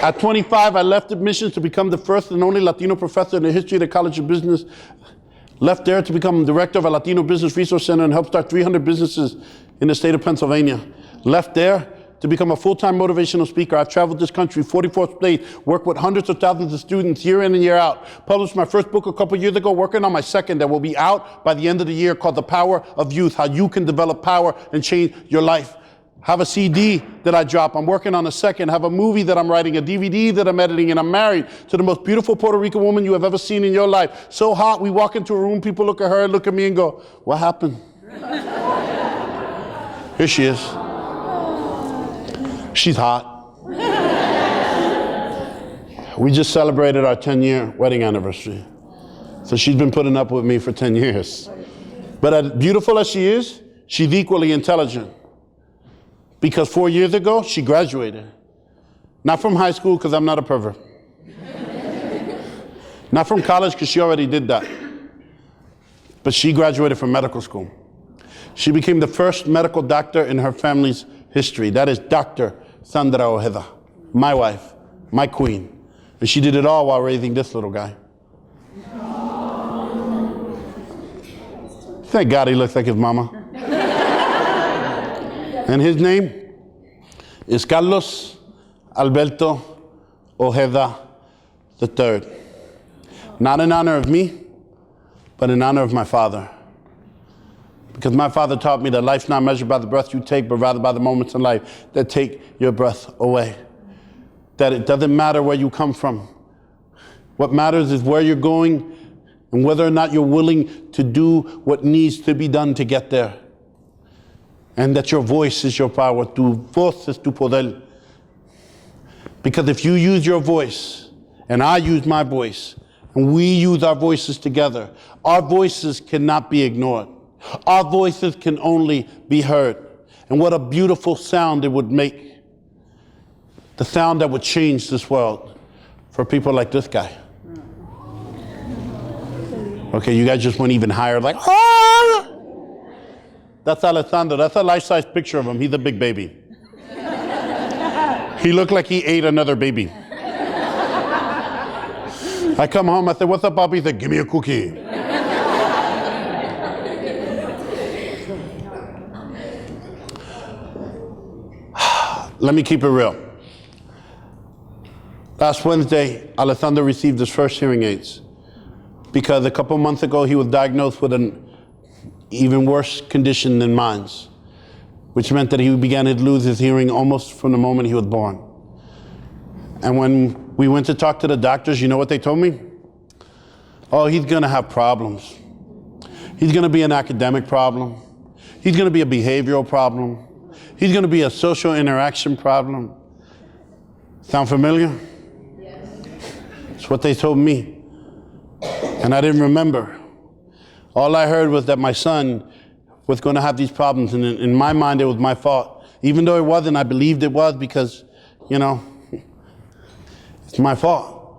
At 25, I left admissions to become the first and only Latino professor in the history of the College of Business. Left there to become director of a Latino Business Resource Center and help start 300 businesses in the state of Pennsylvania. Left there to become a full-time motivational speaker. I've traveled this country, 44 states, worked with hundreds of thousands of students year in and year out. Published my first book a couple years ago, working on my second that will be out by the end of the year, called The Power of Youth, how you can develop power and change your life. Have a CD that I drop. I'm working on a second. Have a movie that I'm writing, a DVD that I'm editing, and I'm married to the most beautiful Puerto Rican woman you have ever seen in your life. So hot, we walk into a room, people look at her, look at me and go, what happened? Here she is. She's hot. We just celebrated our 10-year wedding anniversary. So she's been putting up with me for 10 years. But as beautiful as she is, she's equally intelligent. Because 4 years ago, she graduated. Not from high school, because I'm not a pervert. Not from college, because she already did that. But she graduated from medical school. She became the first medical doctor in her family's history. That is Dr. Sandra Ojeda, my wife, my queen. And she did it all while raising this little guy. Thank God he looks like his mama. And his name is Carlos Alberto Ojeda III. Not in honor of me, but in honor of my father. Because my father taught me that life's not measured by the breath you take, but rather by the moments in life that take your breath away. That it doesn't matter where you come from. What matters is where you're going and whether or not you're willing to do what needs to be done to get there. And that your voice is your power. Tu voz es tu poder. Because if you use your voice, and I use my voice, and we use our voices together, our voices cannot be ignored. Our voices can only be heard. And what a beautiful sound it would make. The sound that would change this world for people like this guy. Okay, you guys just went even higher, like, ah! That's Alessandro. That's a life-size picture of him. He's a big baby. He looked like he ate another baby. I come home, I said, what's up, Bobby? He said, give me a cookie. Let me keep it real. Last Wednesday, Alessandro received his first hearing aids because a couple months ago he was diagnosed with an even worse condition than mine, which meant that he began to lose his hearing almost from the moment he was born. And when we went to talk to the doctors, you know what they told me? Oh, he's gonna have problems. He's gonna be an academic problem. He's gonna be a behavioral problem. He's gonna be a social interaction problem. Sound familiar? Yes. It's what they told me. And I didn't remember. All I heard was that my son was going to have these problems, and in my mind, it was my fault. Even though it wasn't, I believed it was because, you know, it's my fault.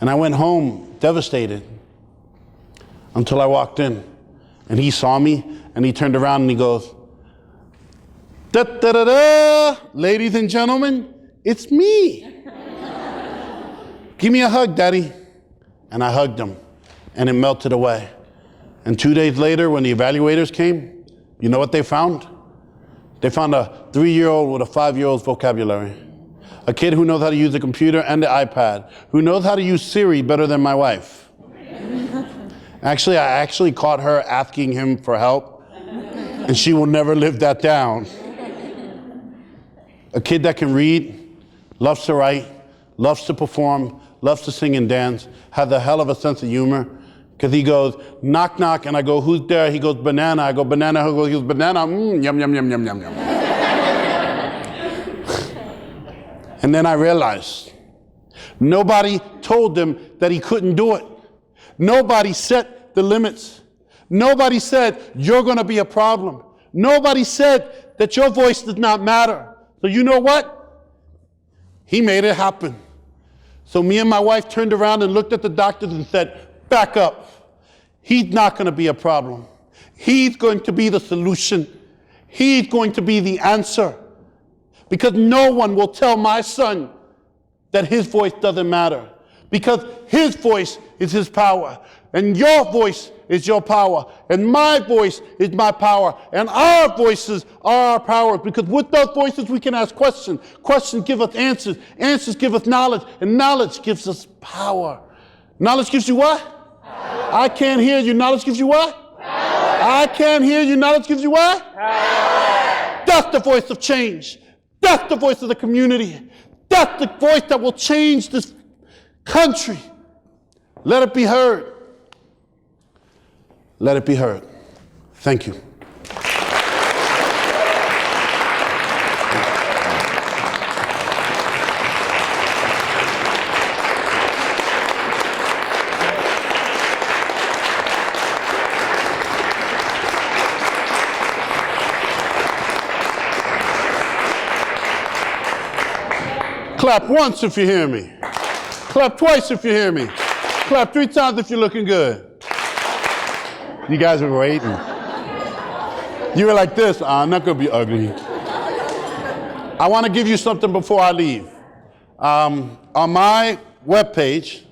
And I went home devastated until I walked in, and he saw me, and he turned around and he goes, da da da da, ladies and gentlemen, it's me. Give me a hug, Daddy. And I hugged him, and it melted away. And 2 days later, when the evaluators came, you know what they found? They found a 3-year-old with a 5-year-old's vocabulary. A kid who knows how to use the computer and the iPad, who knows how to use Siri better than my wife. Actually, I caught her asking him for help, and she will never live that down. A kid that can read, loves to write, loves to perform, loves to sing and dance, has a hell of a sense of humor. Because he goes, knock, knock, and I go, who's there? He goes, banana. I go, banana. He goes, banana. Yum, yum, yum, yum, yum, yum. And then I realized, nobody told him that he couldn't do it. Nobody set the limits. Nobody said, you're going to be a problem. Nobody said that your voice does not matter. So you know what? He made it happen. So me and my wife turned around and looked at the doctors and said, back up. He's not going to be a problem. He's going to be the solution. He's going to be the answer. Because no one will tell my son that his voice doesn't matter. Because his voice is his power. And your voice is your power. And my voice is my power. And our voices are our power. Because with those voices, we can ask questions. Questions give us answers. Answers give us knowledge. And knowledge gives us power. Knowledge gives you what? Power. I can't hear you. Knowledge gives you what? Power. I can't hear you. Knowledge gives you what? Power. That's the voice of change. That's the voice of the community. That's the voice that will change this country. Let it be heard. Let it be heard. Thank you. Clap once if you hear me. Clap twice if you hear me. Clap 3 times if you're looking good. You guys were waiting. You were like this, I'm not gonna be ugly. I wanna give you something before I leave. On my webpage,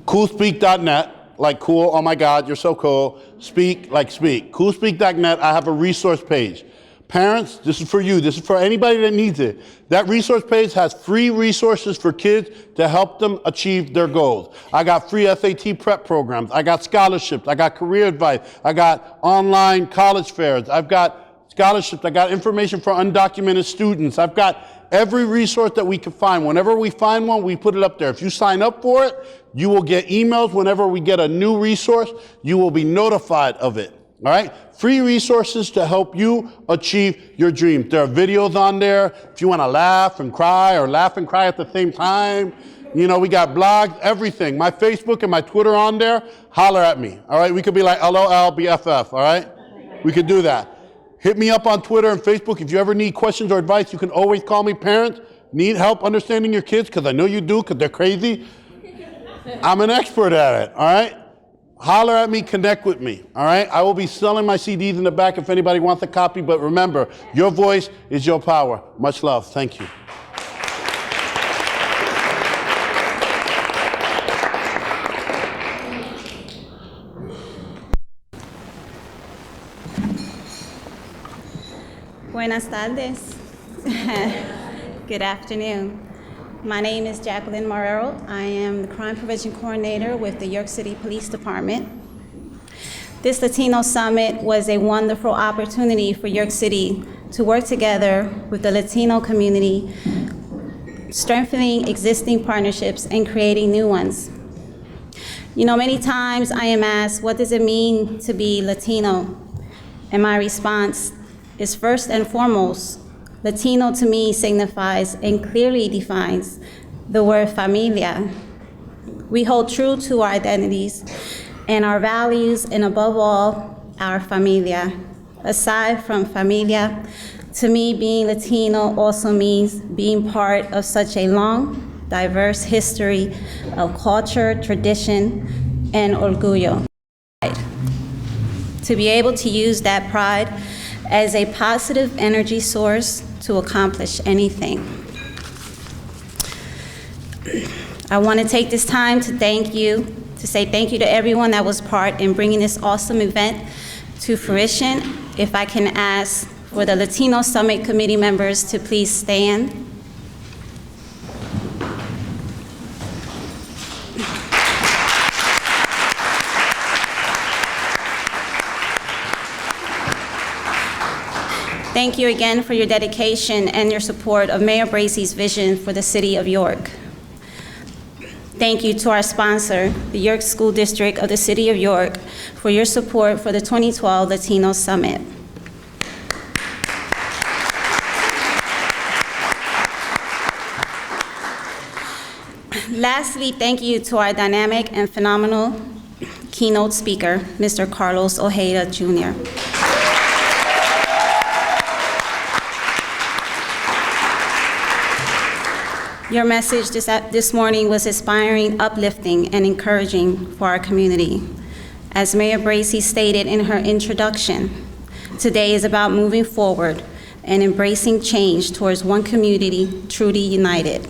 coolspeak.net, like cool, oh my God, you're so cool. Speak, like speak. Coolspeak.net, I have a resource page. Parents, this is for you. This is for anybody that needs it. That resource page has free resources for kids to help them achieve their goals. I got free SAT prep programs. I got scholarships. I got career advice. I got online college fairs. I've got scholarships. I got information for undocumented students. I've got every resource that we can find. Whenever we find one, we put it up there. If you sign up for it, you will get emails. Whenever we get a new resource, you will be notified of it. All right? Free resources to help you achieve your dreams. There are videos on there if you want to laugh and cry or laugh and cry at the same time. You know, we got blogs, everything. My Facebook and my Twitter on there. Holler at me. All right? We could be like LOL, BFF. All right? We could do that. Hit me up on Twitter and Facebook. If you ever need questions or advice, you can always call me. Parents, need help understanding your kids? Because I know you do, because they're crazy. I'm an expert at it. All right? Holler at me, connect with me, all right? I will be selling my CDs in the back if anybody wants a copy, but remember, your voice is your power. Much love. Thank you. Buenas tardes. Good afternoon. My name is Jacqueline Marrero. I am the Crime Prevention Coordinator with the York City Police Department. This Latino Summit was a wonderful opportunity for York City to work together with the Latino community, strengthening existing partnerships and creating new ones. You know, many times I am asked, what does it mean to be Latino? And my response is first and foremost, Latino to me signifies and clearly defines the word familia. We hold true to our identities and our values, and above all, our familia. Aside from familia, to me, being Latino also means being part of such a long, diverse history of culture, tradition, and orgullo. To be able to use that pride as a positive energy source to accomplish anything. I want to take this time to say thank you to everyone that was part in bringing this awesome event to fruition. If I can ask for the Latino Summit Committee members to please stand. Thank you again for your dedication and your support of Mayor Bracey's vision for the City of York. Thank you to our sponsor, the York School District of the City of York, for your support for the 2012 Latino Summit. Lastly, thank you to our dynamic and phenomenal keynote speaker, Mr. Carlos Ojeda, Jr. Your message this morning was inspiring, uplifting, and encouraging for our community. As Mayor Bracey stated in her introduction, today is about moving forward and embracing change towards one community truly united.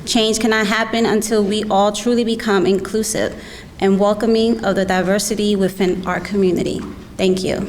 Change cannot happen until we all truly become inclusive and welcoming of the diversity within our community. Thank you.